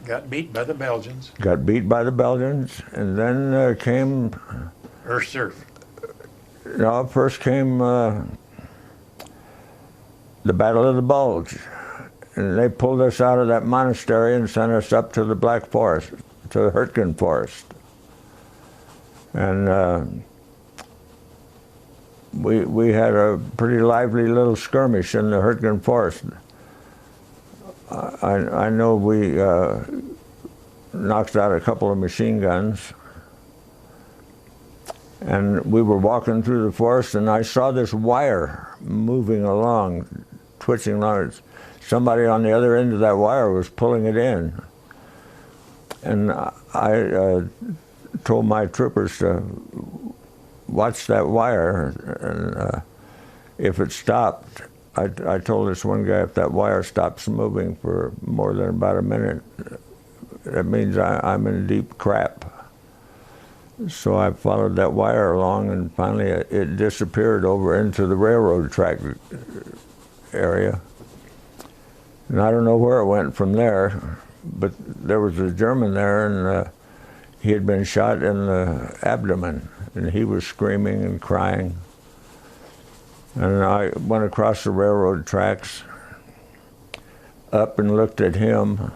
Got beat by the Belgians. Got beat by the Belgians, and then came... Surf. No, first came the Battle of the Bulge. And they pulled us out of that monastery and sent us up to the Black Forest, to the Hurtgen Forest. And we had a pretty lively little skirmish in the Hurtgen Forest. I know we knocked out a couple of machine guns. And we were walking through the forest, and I saw this wire moving along, twitching along. Somebody on the other end of that wire was pulling it in. And I told my troopers to watch that wire, and if it stopped, I told this one guy, if that wire stops moving for more than about a minute, that means I'm in deep crap. So I followed that wire along, and finally it disappeared over into the railroad track area. And I don't know where it went from there, but there was a German there, and he had been shot in the abdomen, and he was screaming and crying. And I went across the railroad tracks, up and looked at him,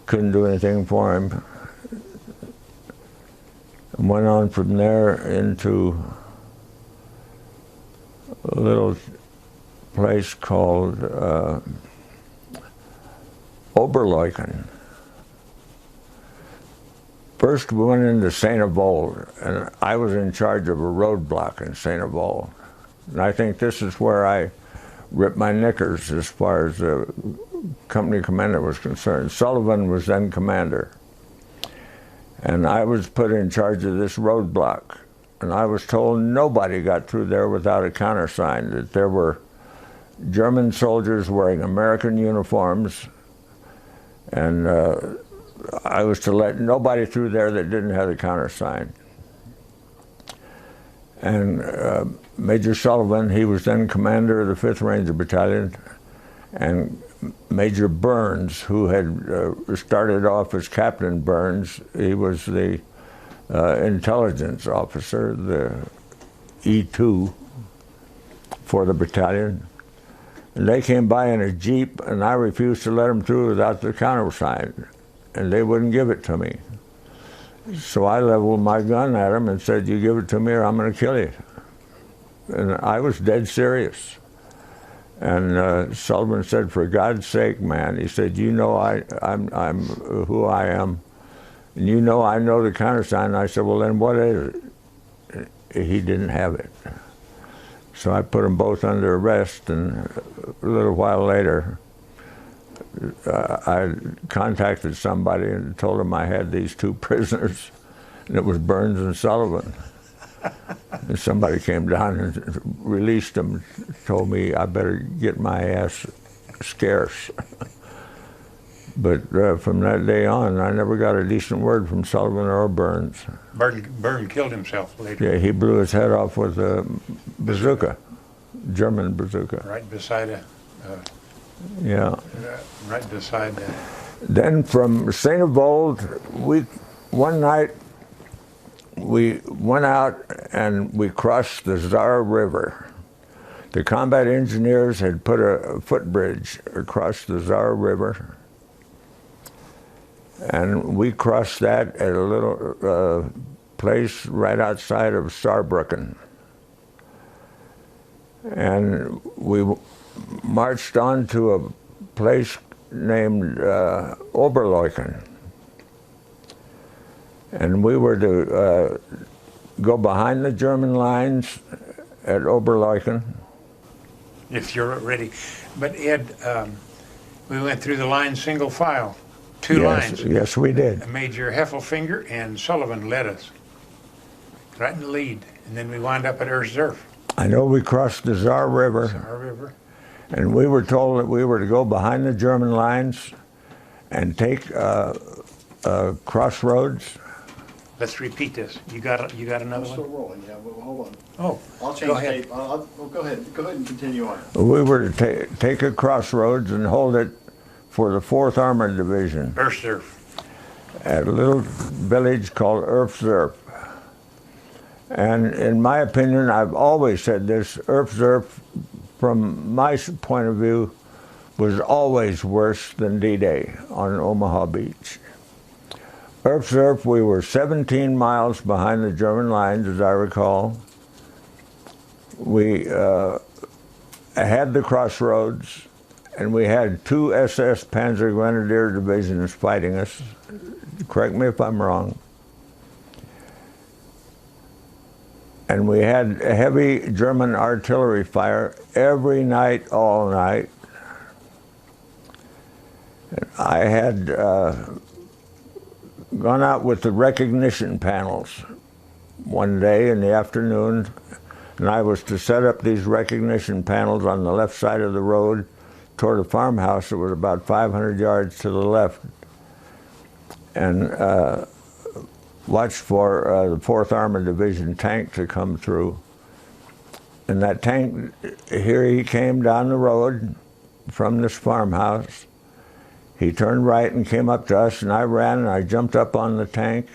couldn't do anything for him. And went on from there into a little place called Oberleuchten. First we went into St. Avold, and I was in charge of a roadblock in St. Avold. And I think this is where I ripped my knickers as far as the company commander was concerned. Sullivan was then commander. And I was put in charge of this roadblock. And I was told nobody got through there without a countersign, that there were German soldiers wearing American uniforms, and I was to let nobody through there that didn't have a countersign. And Major Sullivan, he was then commander of the 5th Ranger Battalion, and Major Burns, who had started off as Captain Burns, he was the intelligence officer, the E2 for the battalion. And they came by in a Jeep, and I refused to let them through without the countersign, and they wouldn't give it to me. So I leveled my gun at them and said, "You give it to me or I'm going to kill you." And I was dead serious. And Sullivan said, "For God's sake, man," he said, "you know I'm who I am, and you know I know the countersign." I said, "Well, then what is it?" He didn't have it. So I put them both under arrest, and a little while later, I contacted somebody and told them I had these 2 prisoners, and it was Burns and Sullivan. And somebody came down and released them, told me I better get my ass scarce. But from that day on, I never got a decent word from Sullivan or Burns. Burn killed himself later. Yeah, he blew his head off with a bazooka, German bazooka. Right beside Yeah. right beside that. Then from St. Avold, one night we went out and we crossed the Zara River. The combat engineers had put a footbridge across the Zara River, and we crossed that at a little place right outside of Saarbrücken. And we marched on to a place named Oberleuchten. And we were to go behind the German lines at Oberleuchten. If you're ready. But Ed, we went through the line single file, two lines. Yes, we did. Major Heffelfinger and Sullivan led us, right in the lead. And then we wound up at Erzurf, I know we crossed the Saar River, our river. and we were told that we were to go behind the German lines and take crossroads. Let's repeat this. You got I'm another still one? rolling, yeah, well, hold on. Oh, I'll change go ahead. tape. Well, go ahead and continue on. We were to take a crossroads and hold it for the 4th Armored Division Erzurf. at a little village called Erzurf. And in my opinion, I've always said this, Erzurf, from my point of view, was always worse than D-Day on Omaha Beach. Erzurf, we were 17 miles behind the German lines, as I recall. We had the crossroads, and we had 2 SS Panzer Grenadier divisions fighting us. Correct me if I'm wrong. And we had heavy German artillery fire every night, all night. And I had gone out with the recognition panels one day in the afternoon, and I was to set up these recognition panels on the left side of the road toward a farmhouse that was about 500 yards to the left, and watched for the 4th Armored Division tank to come through. And that tank, here he came down the road from this farmhouse. He turned right and came up to us, and I ran and I jumped up on the tank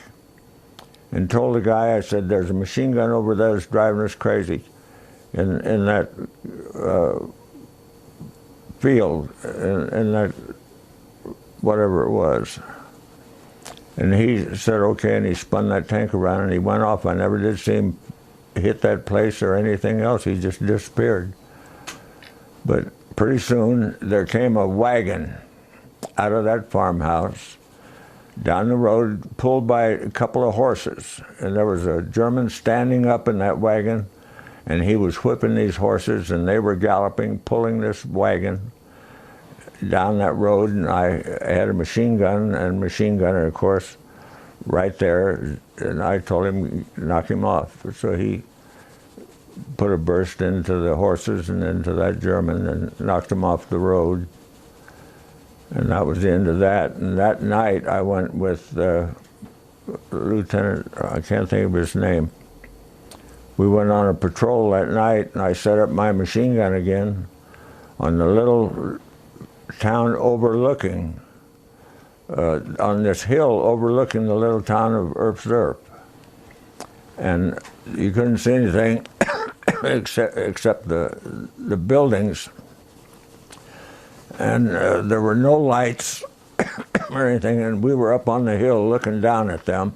and told the guy, I said, there's a machine gun over there that's driving us crazy in that field, in that whatever it was. And he said, okay, and he spun that tank around and he went off. I never did see him hit that place or anything else. He just disappeared. But pretty soon there came a wagon out of that farmhouse down the road, pulled by a couple of horses. And there was a German standing up in that wagon, and he was whipping these horses, and they were galloping, pulling this wagon down that road. And I had a machine gun and machine gunner, of course, right there. And I told him, knock him off. So he put a burst into the horses and into that German and knocked him off the road. And that was the end of that. And that night I went with Lieutenant, I can't think of his name. We went on a patrol that night, and I set up my machine gun again on the little town overlooking, on this hill overlooking the little town of Erzurf. And you couldn't see anything except the buildings. And there were no lights or anything, and we were up on the hill looking down at them.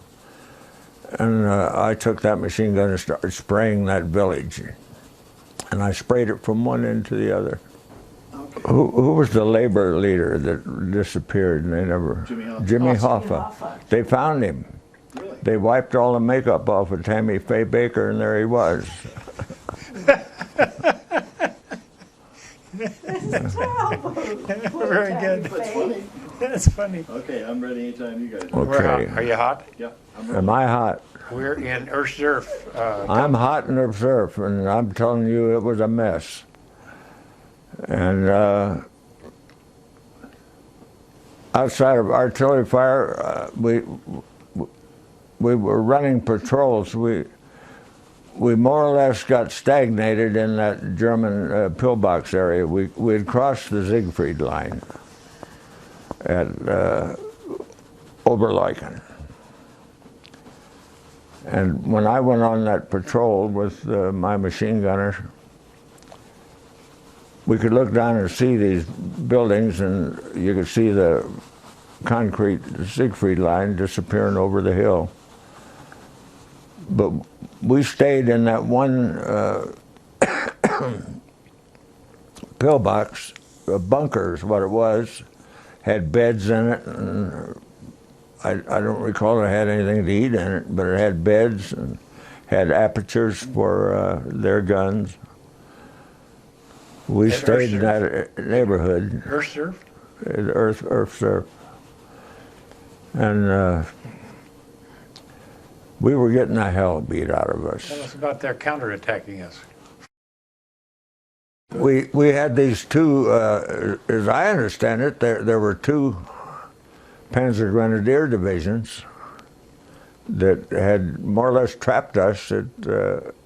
And I took that machine gun and started spraying that village. And I sprayed it from one end to the other. Okay. Who was the labor leader that disappeared and they never... Jimmy Hoffa. Jimmy Oh, Hoffa. Jimmy Hoffa. They found him. Really? They wiped all the makeup off of Tammy Faye Baker, and there he was. This is terrible. Very good. That's funny. That's funny. Okay, I'm ready anytime you guys are. Okay. Are you hot? Yeah, I'm ready. Am I hot? We're in Erzurf. I'm hot in Erzurf, and I'm telling you, it was a mess. And outside of artillery fire, we were running patrols. We more or less got stagnated in that German pillbox area. We had crossed the Siegfried line at Oberleuchten. And when I went on that patrol with my machine gunner, we could look down and see these buildings, and you could see the concrete Siegfried line disappearing over the hill. But we stayed in that one pillbox, a bunker is what it was, had beds in it, and I don't recall it had anything to eat in it, but it had beds and had apertures for their guns. We stayed in that neighborhood. Earth Surf? Earth Surf. And we were getting the hell beat out of us. Tell us about their counterattacking us. We had these two, as I understand it, there were two Panzer Grenadier divisions that had more or less trapped us at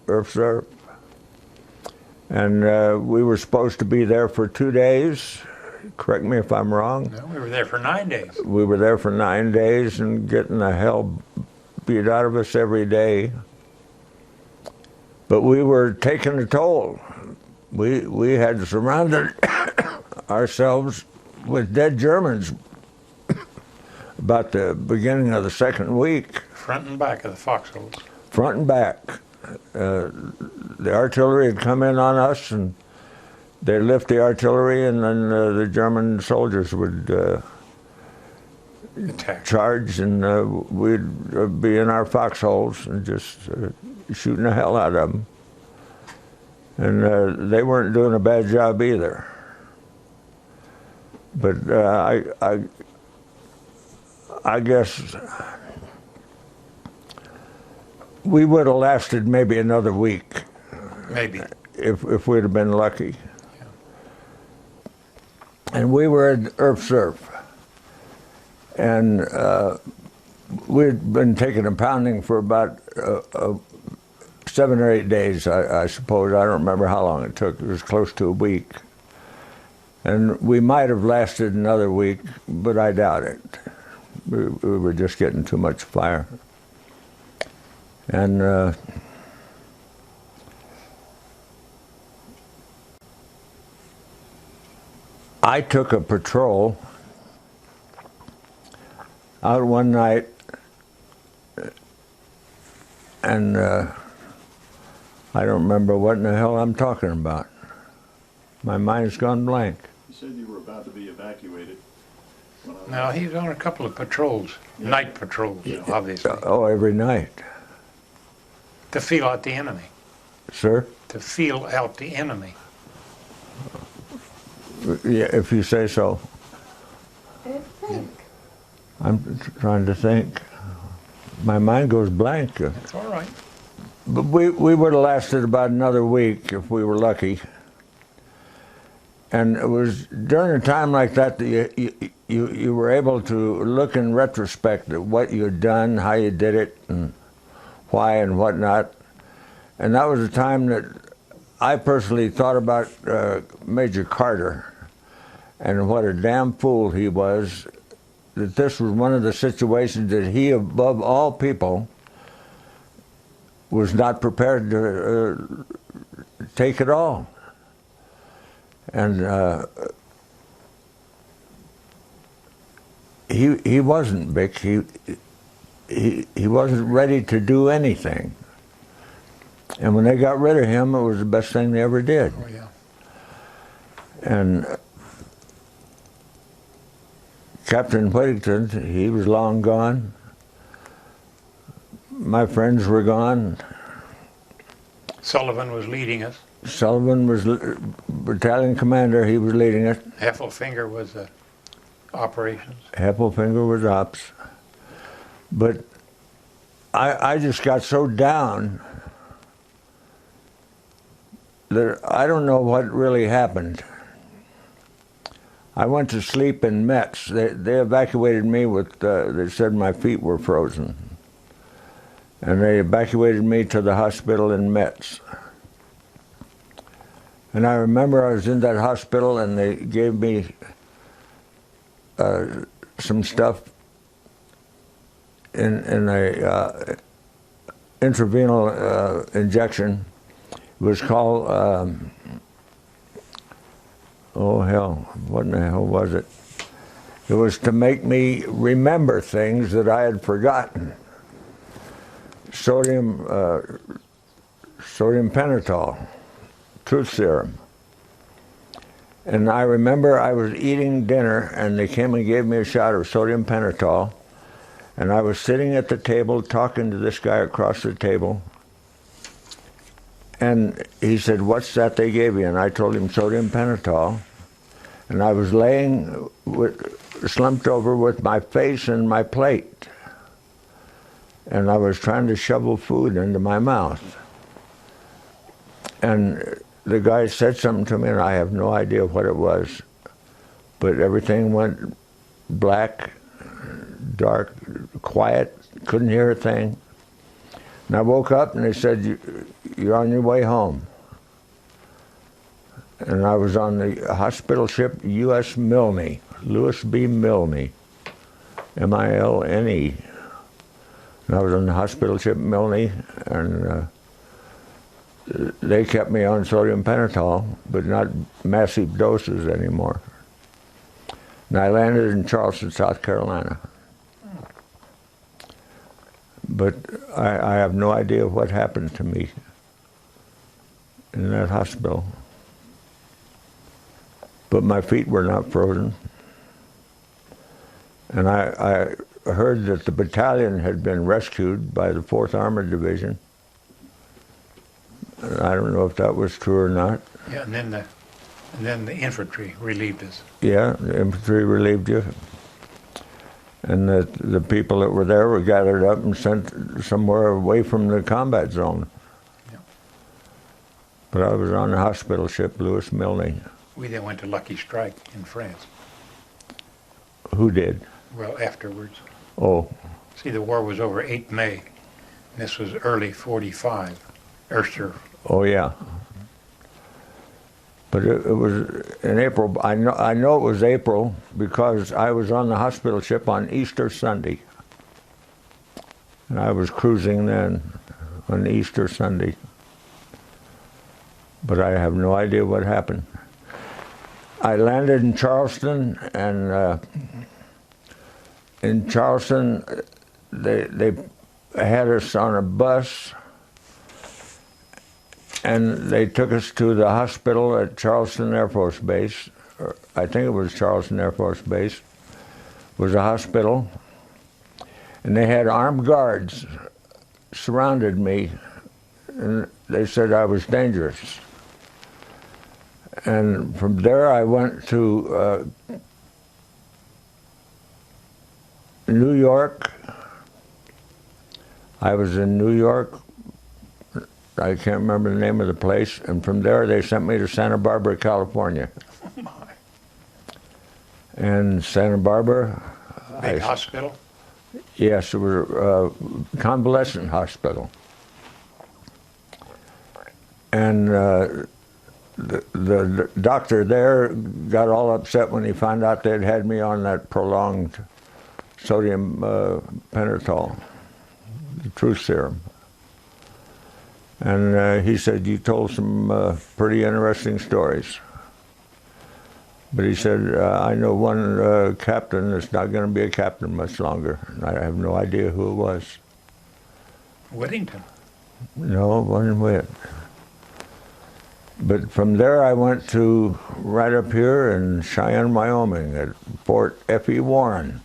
Earth Surf. And we were supposed to be there for 2 days. Correct me if I'm wrong. No, we were there for 9 days. We were there for 9 days and getting the hell beat out of us every day. But we were taking a toll. We had surrounded ourselves with dead Germans about the beginning of the second week. Front and back of the foxholes. Front and back. The artillery had come in on us, and they'd lift the artillery, and then the German soldiers would Attack. charge, and we'd be in our foxholes and just shooting the hell out of them. And they weren't doing a bad job either. But I guess we would have lasted maybe another week. Maybe. If we'd have been lucky. Yeah. And we were at Earth Surf. And we'd been taking a pounding for about 7 or 8 days, I suppose. I don't remember how long it took. It was close to a week. And we might have lasted another week, but I doubt it. We were just getting too much fire. And I took a patrol out one night, and I don't remember what in the hell I'm talking about. My mind's gone blank. You said you were about to be evacuated. No, he was on a couple of patrols, night patrols, obviously, Oh, every night. to feel out the enemy. Sir? To feel out the enemy. Yeah, if you say so. I think. I'm trying to think. My mind goes blank. It's all right. But we would have lasted about another week if we were lucky. And it was during a time like that that you were able to look in retrospect at what you'd done, how you did it, and why and whatnot. And that was a time that I personally thought about Major Carter and what a damn fool he was, that this was one of the situations that he, above all people, was not prepared to take it all. And he wasn't, Vic. He wasn't ready to do anything. And when they got rid of him, it was the best thing they ever did. Oh, yeah. And Captain Whittington, he was long gone. My friends were gone. Sullivan was leading us. Sullivan was battalion commander. He was leading it. Heffelfinger was operations. Heffelfinger was ops. But I just got so down that I don't know what really happened. I went to sleep in Metz. They evacuated me with, they said my feet were frozen. And they evacuated me to the hospital in Metz. And I remember I was in that hospital and they gave me some stuff in a intravenous injection. It was called, oh hell, what in the hell was it? It was to make me remember things that I had forgotten. Sodium pentothal, truth serum. And I remember I was eating dinner, and they came and gave me a shot of sodium pentothal, and I was sitting at the table talking to this guy across the table, and he said, "What's that they gave you?" And I told him sodium pentothal, and I was laying slumped over with my face in my plate, and I was trying to shovel food into my mouth. And the guy said something to me, and I have no idea what it was, but everything went black, dark, quiet, couldn't hear a thing. And I woke up, and they said, "You're on your way home." And I was on the hospital ship U.S. Milne, Lewis B. Milne, M-I-L-N-E. And I was on the hospital ship Milne, and they kept me on sodium pentothal, but not massive doses anymore. And I landed in Charleston, South Carolina. But I have no idea what happened to me in that hospital. But my feet were not frozen. And I heard that the battalion had been rescued by the 4th Armored Division. I don't know if that was true or not. Yeah, and then the infantry relieved us. Yeah, the infantry relieved you. And the people that were there were gathered up and sent somewhere away from the combat zone. Yeah. But I was on the hospital ship Lewis Milne. We then went to Lucky Strike in France. Who did? Well, afterwards. Oh, See, the war was over 8 May. This was early 45. oh yeah. But it was in April. I know it was April because I was on the hospital ship on Easter Sunday. And I was cruising then on Easter Sunday. But I have no idea what happened. I landed in Charleston, and in Charleston, they had us on a bus, and they took us to the hospital at Charleston Air Force Base. Or I think it was Charleston Air Force Base. It was a hospital, and they had armed guards surrounded me, and they said I was dangerous. And from there I went to New York. I was in New York. I can't remember the name of the place. And from there they sent me to Santa Barbara, California. Oh my. And Santa Barbara. Big hospital? Yes, it was a convalescent hospital. And the doctor there got all upset when he found out they'd had me on that prolonged sodium pentothal, the truth serum. And he said, "You told some pretty interesting stories." But he said, "I know one captain that's not going to be a captain much longer." And I have no idea who it was. Whittington. No, one whit. But from there I went to right up here in Cheyenne, Wyoming at Fort F.E. Warren.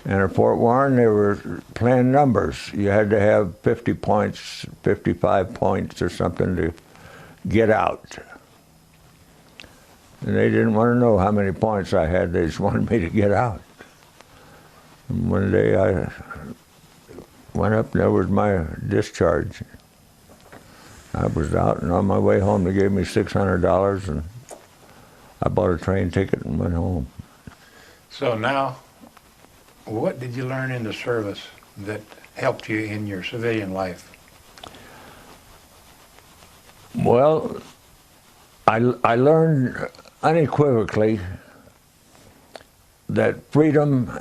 And at Fort Warren they were playing numbers. You had to have 50 points, 55 points or something to get out. And they didn't want to know how many points I had, they just wanted me to get out. And one day I went up and there was my discharge. I was out and on my way home they gave me $600 and I bought a train ticket and went home. So now, what did you learn in the service that helped you in your civilian life? Well, I learned unequivocally that freedom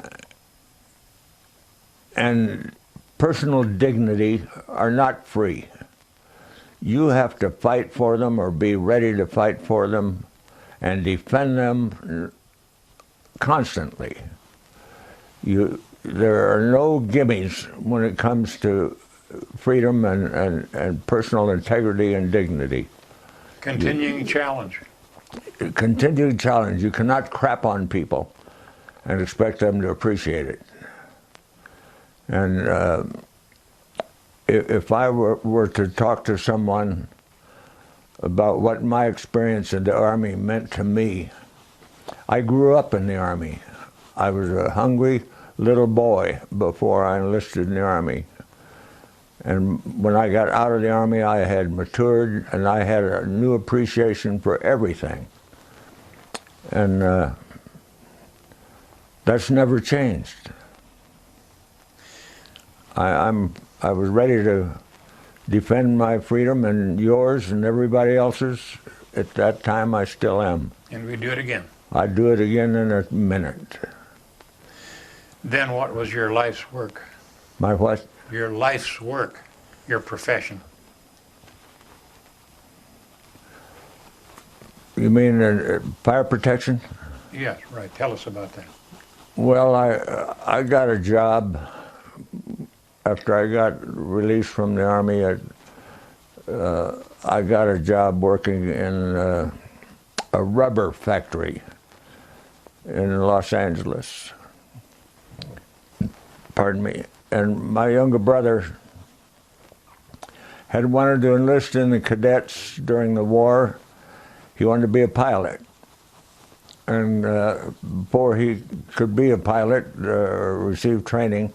and personal dignity are not free. You have to fight for them or be ready to fight for them and defend them constantly. There are no gimmies when it comes to freedom and personal integrity and dignity. Continuing challenge. continued challenge. You cannot crap on people and expect them to appreciate it. And if I were to talk to someone about what my experience in the Army meant to me, I grew up in the Army. I was a hungry little boy before I enlisted in the Army. And when I got out of the Army, I had matured and I had a new appreciation for everything. And that's never changed. I was ready to defend my freedom and yours and everybody else's. At that time, I still am. And we do it again. I'd do it again in a minute. Then what was your life's work? My what? Your life's work, your profession. You mean fire protection? Yes, right. Tell us about that. Well, I got a job after I got released from the Army. I got a job working in a rubber factory in Los Angeles. Pardon me. And my younger brother had wanted to enlist in the cadets during the war. He wanted to be a pilot. And before he could be a pilot or receive training,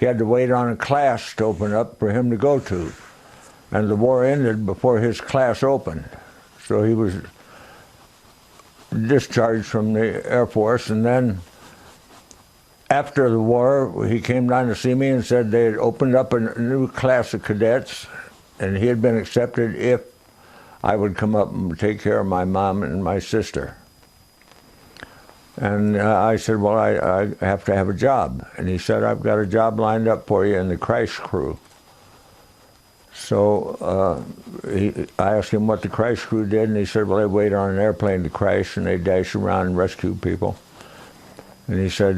he had to wait on a class to open up for him to go to. And the war ended before his class opened. So he was discharged from the Air Force, and then after the war, he came down to see me and said they had opened up a new class of cadets, and he had been accepted if I would come up and take care of my mom and my sister. And I said, well, I have to have a job. And he said, I've got a job lined up for you in the crash crew. So I asked him what the crash crew did, and he said, well, they wait on an airplane to crash, and they dash around and rescue people. And he said,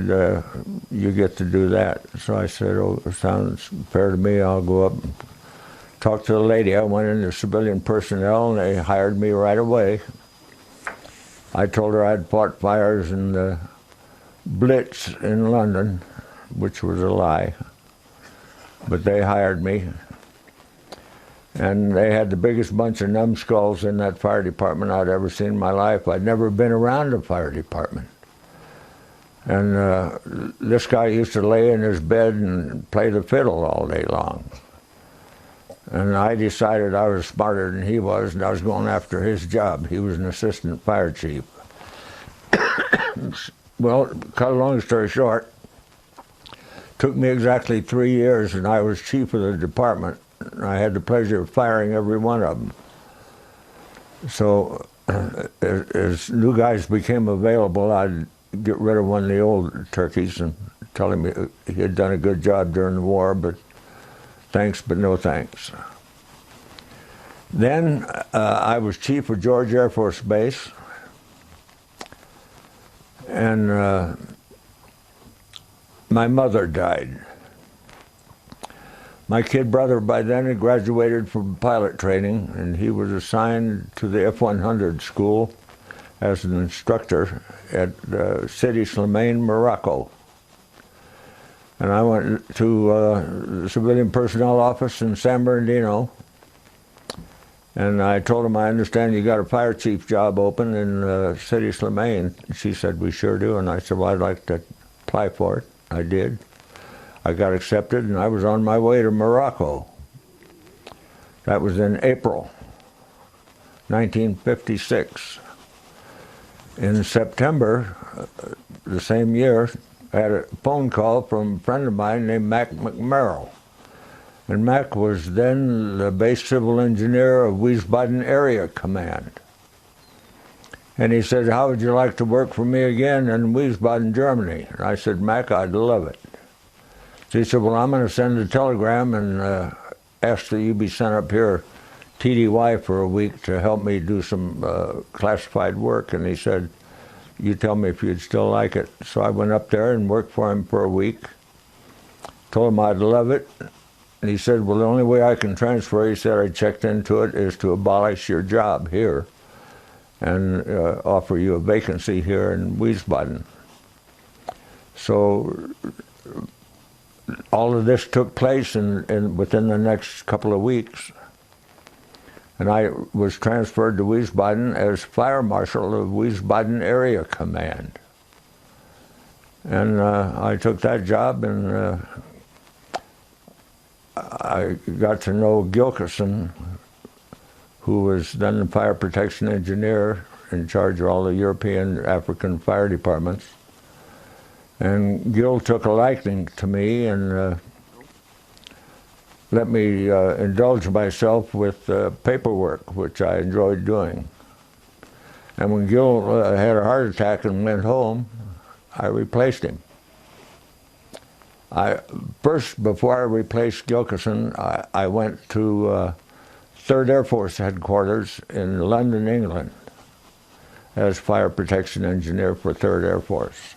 you get to do that. So I said, oh, it sounds fair to me. I'll go up and talk to the lady. I went into civilian personnel, and they hired me right away. I told her I'd fought fires in the Blitz in London, which was a lie. But they hired me. And they had the biggest bunch of numbskulls in that fire department I'd ever seen in my life. I'd never been around a fire department. And this guy used to lay in his bed and play the fiddle all day long. And I decided I was smarter than he was, and I was going after his job. He was an assistant fire chief. Well, cut a long story short, took me exactly 3 years, and I was chief of the department. I had the pleasure of firing every one of them. So as new guys became available, I'd get rid of one of the old turkeys and tell him he had done a good job during the war, but thanks, but no thanks. Then I was chief of George Air Force Base, and my mother died. My kid brother by then had graduated from pilot training, and he was assigned to the F-100 school as an instructor at Sidi Slimane, Morocco. And I went to the civilian personnel office in San Bernardino, and I told him, I understand you got a fire chief job open in Sidi Slimane. She said, we sure do. And I said, well, I'd like to apply for it. I did. I got accepted, and I was on my way to Morocco. That was in April 1956. In September, the same year, I had a phone call from a friend of mine named Mac McMerrill. And Mac was then the base civil engineer of Wiesbaden Area Command. And he said, how would you like to work for me again in Wiesbaden, Germany? And I said, Mac, I'd love it. So he said, well, I'm going to send a telegram and ask that you be sent up here TDY for a week to help me do some classified work. And he said, you tell me if you'd still like it. So I went up there and worked for him for a week. Told him I'd love it. And he said, well, the only way I can transfer, he said, I checked into it, is to abolish your job here. and offer you a vacancy here in Wiesbaden. So all of this took place within the next couple of weeks. And I was transferred to Wiesbaden as Fire Marshal of Wiesbaden Area Command. And I took that job, and I got to know Gilkison, who was then the fire protection engineer in charge of all the European African fire departments. And Gil took a liking to me and let me indulge myself with paperwork, which I enjoyed doing. And when Gil had a heart attack and went home, I replaced him. First, before I replaced Gilkison, I went to 3rd Air Force headquarters in London, England, as fire protection engineer for 3rd Air Force.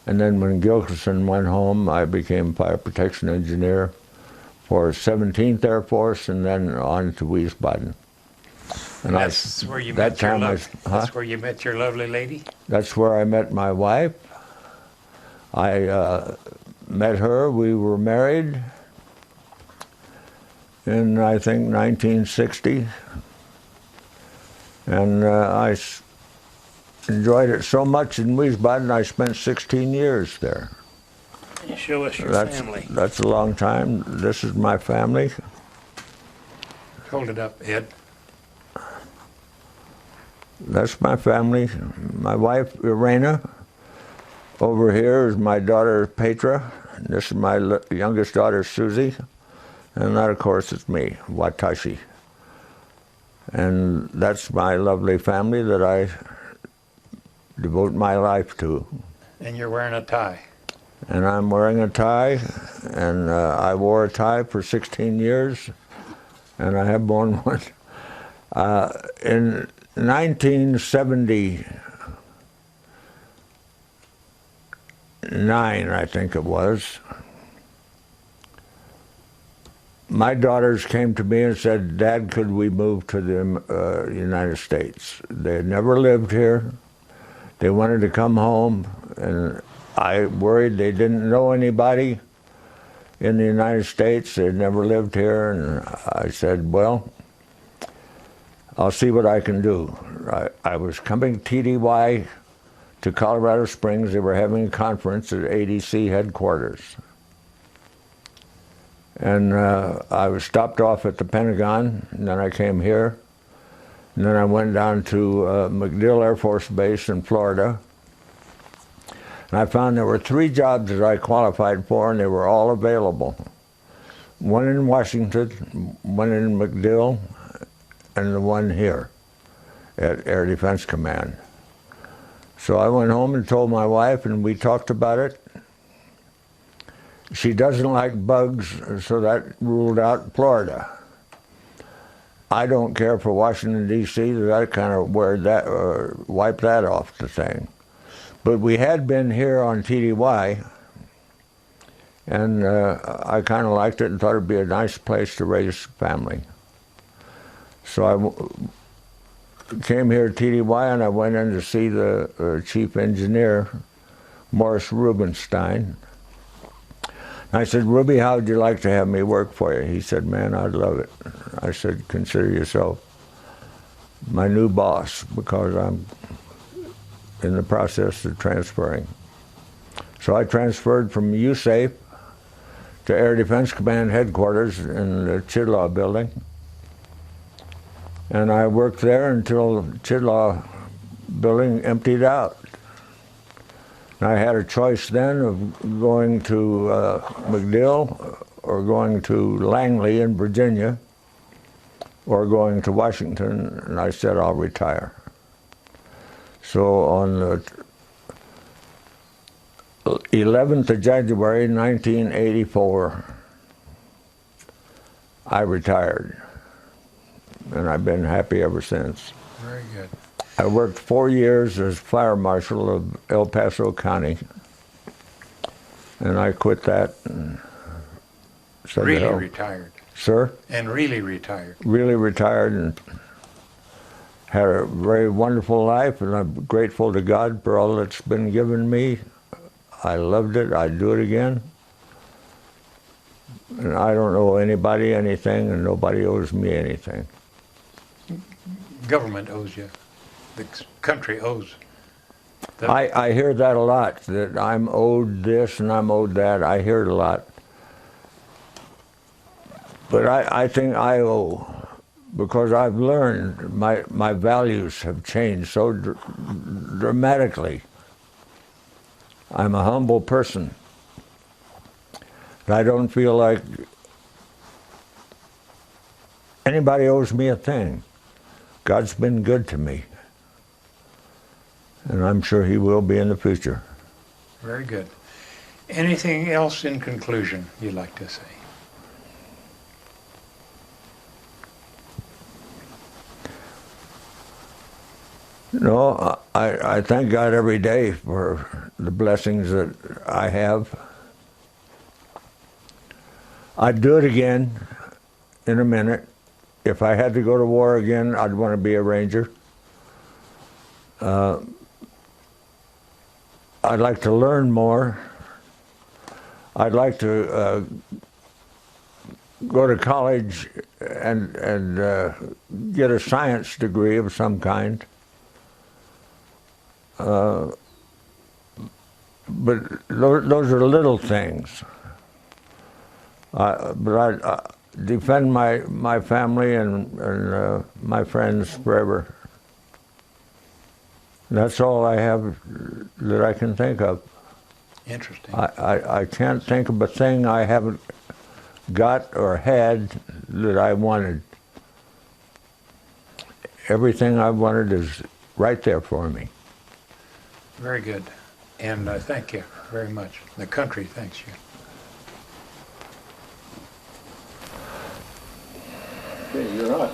And then when Gilkison went home, I became fire protection engineer for 17th Air Force, and then on to Wiesbaden. And that's where you met that's where you met your lovely lady? That's where I met my wife. I met her, we were married in, I think, 1960. And I enjoyed it so much in Wiesbaden, I spent 16 years there. Show us your family. That's a long time. This is my family. Hold it up, Ed. That's my family. My wife, Irena. Over here is my daughter, Petra. This is my youngest daughter, Susie. And that, of course, is me, Watashi. And that's my lovely family that I devote my life to. And you're wearing a tie. And I'm wearing a tie, and I wore a tie for 16 years, and I have worn one. In 1979, I think it was, my daughters came to me and said, "Dad, could we move to the United States?" They had never lived here. They wanted to come home, and I worried they didn't know anybody in the United States. They'd never lived here, and I said, well, I'll see what I can do. I was coming TDY to Colorado Springs. They were having a conference at ADC headquarters. And I was stopped off at the Pentagon, and then I came here. And then I went down to MacDill Air Force Base in Florida. And I found there were 3 jobs that I qualified for, and they were all available. One in Washington, one in MacDill, and the one here at Air Defense Command. So I went home and told my wife, and we talked about it. She doesn't like bugs, so that ruled out Florida. I don't care for Washington, D.C., so that kind of wiped that off the thing. But we had been here on TDY, and I kind of liked it and thought it'd be a nice place to raise a family. So I came here to TDY, and I went in to see the chief engineer, Morris Rubenstein. And I said, "Ruby, how would you like to have me work for you?" He said, "Man, I'd love it." I said, "Consider yourself my new boss, because I'm in the process of transferring." So I transferred from USAFE to Air Defense Command headquarters in the Chidlaw building. And I worked there until Chidlaw building emptied out. And I had a choice then of going to MacDill or going to Langley in Virginia or going to Washington, and I said, I'll retire. So on the 11th of January, 1984, I retired, and I've been happy ever since. Very good. I worked 4 years as fire marshal of El Paso County, and I quit that and said, Really hell. retired. Sir? And really retired. Really retired and had a very wonderful life, and I'm grateful to God for all that's been given me. I loved it. I'd do it again. And I don't owe anybody anything, and nobody owes me anything. Government owes you. The country owes. I hear that a lot, that I'm owed this and I'm owed that. I hear it a lot. But I think I owe, because I've learned my values have changed so dramatically. I'm a humble person. I don't feel like anybody owes me a thing. God's been good to me. And I'm sure he will be in the future. Very good. Anything else in conclusion you'd like to say? No, I thank God every day for the blessings that I have. I'd do it again in a minute. If I had to go to war again, I'd want to be a Ranger. I'd like to learn more. I'd like to go to college and get a science degree of some kind. But those are little things. But I defend my family and my friends forever. That's all I have that I can think of. Interesting. I can't think of a thing I haven't got or had that I wanted. Everything I wanted is right there for me. Very good. And thank you very much. The country thanks you. Okay, you're on.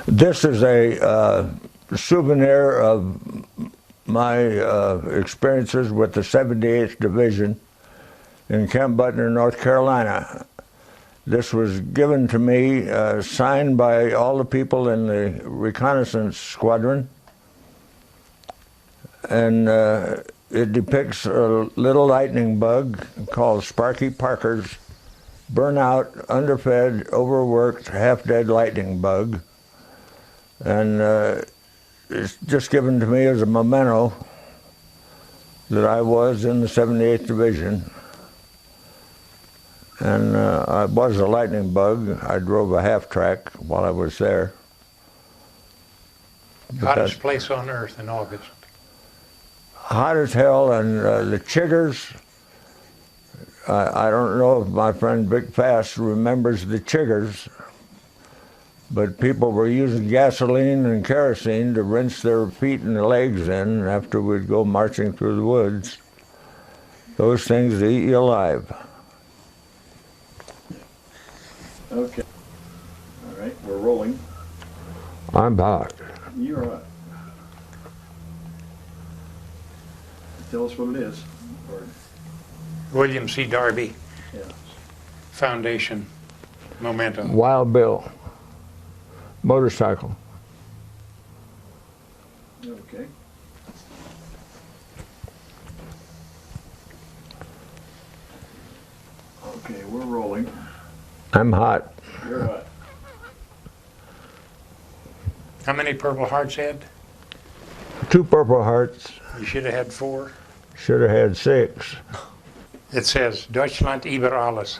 This is a souvenir of my experiences with the 78th Division in Camp Butner, North Carolina. This was given to me, signed by all the people in the reconnaissance squadron, and it depicts a little lightning bug called Sparky Parker's burnout, underfed, overworked, half-dead lightning bug. And it's just given to me as a memento that I was in the 78th Division. And I was a lightning bug. I drove a half-track while I was there. Hottest place on earth in August. Hot as hell, and the chiggers. I don't know if my friend Vic Fast remembers the chiggers, but people were using gasoline and kerosene to rinse their feet and legs in after we'd go marching through the woods. Those things, they eat you alive. Okay. All right, we're rolling. I'm hot. You're on. Tell us what it is. Or, William C. Darby yeah. Foundation memento. Wild Bill. Motorcycle. Okay. Okay, we're rolling. I'm hot. You're on. How many Purple Hearts had? 2 Purple Hearts. You should have had 4. Should have had 6. It says, Deutschland über alles.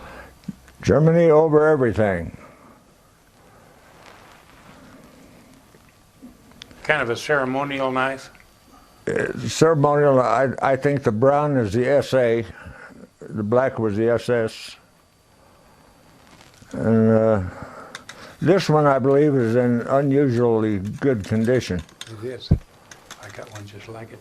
Germany over everything. Kind of a ceremonial knife. Ceremonial, I think the brown is the SA, the black was the SS. And this one, I believe, is in unusually good condition. It is. I got one just like it.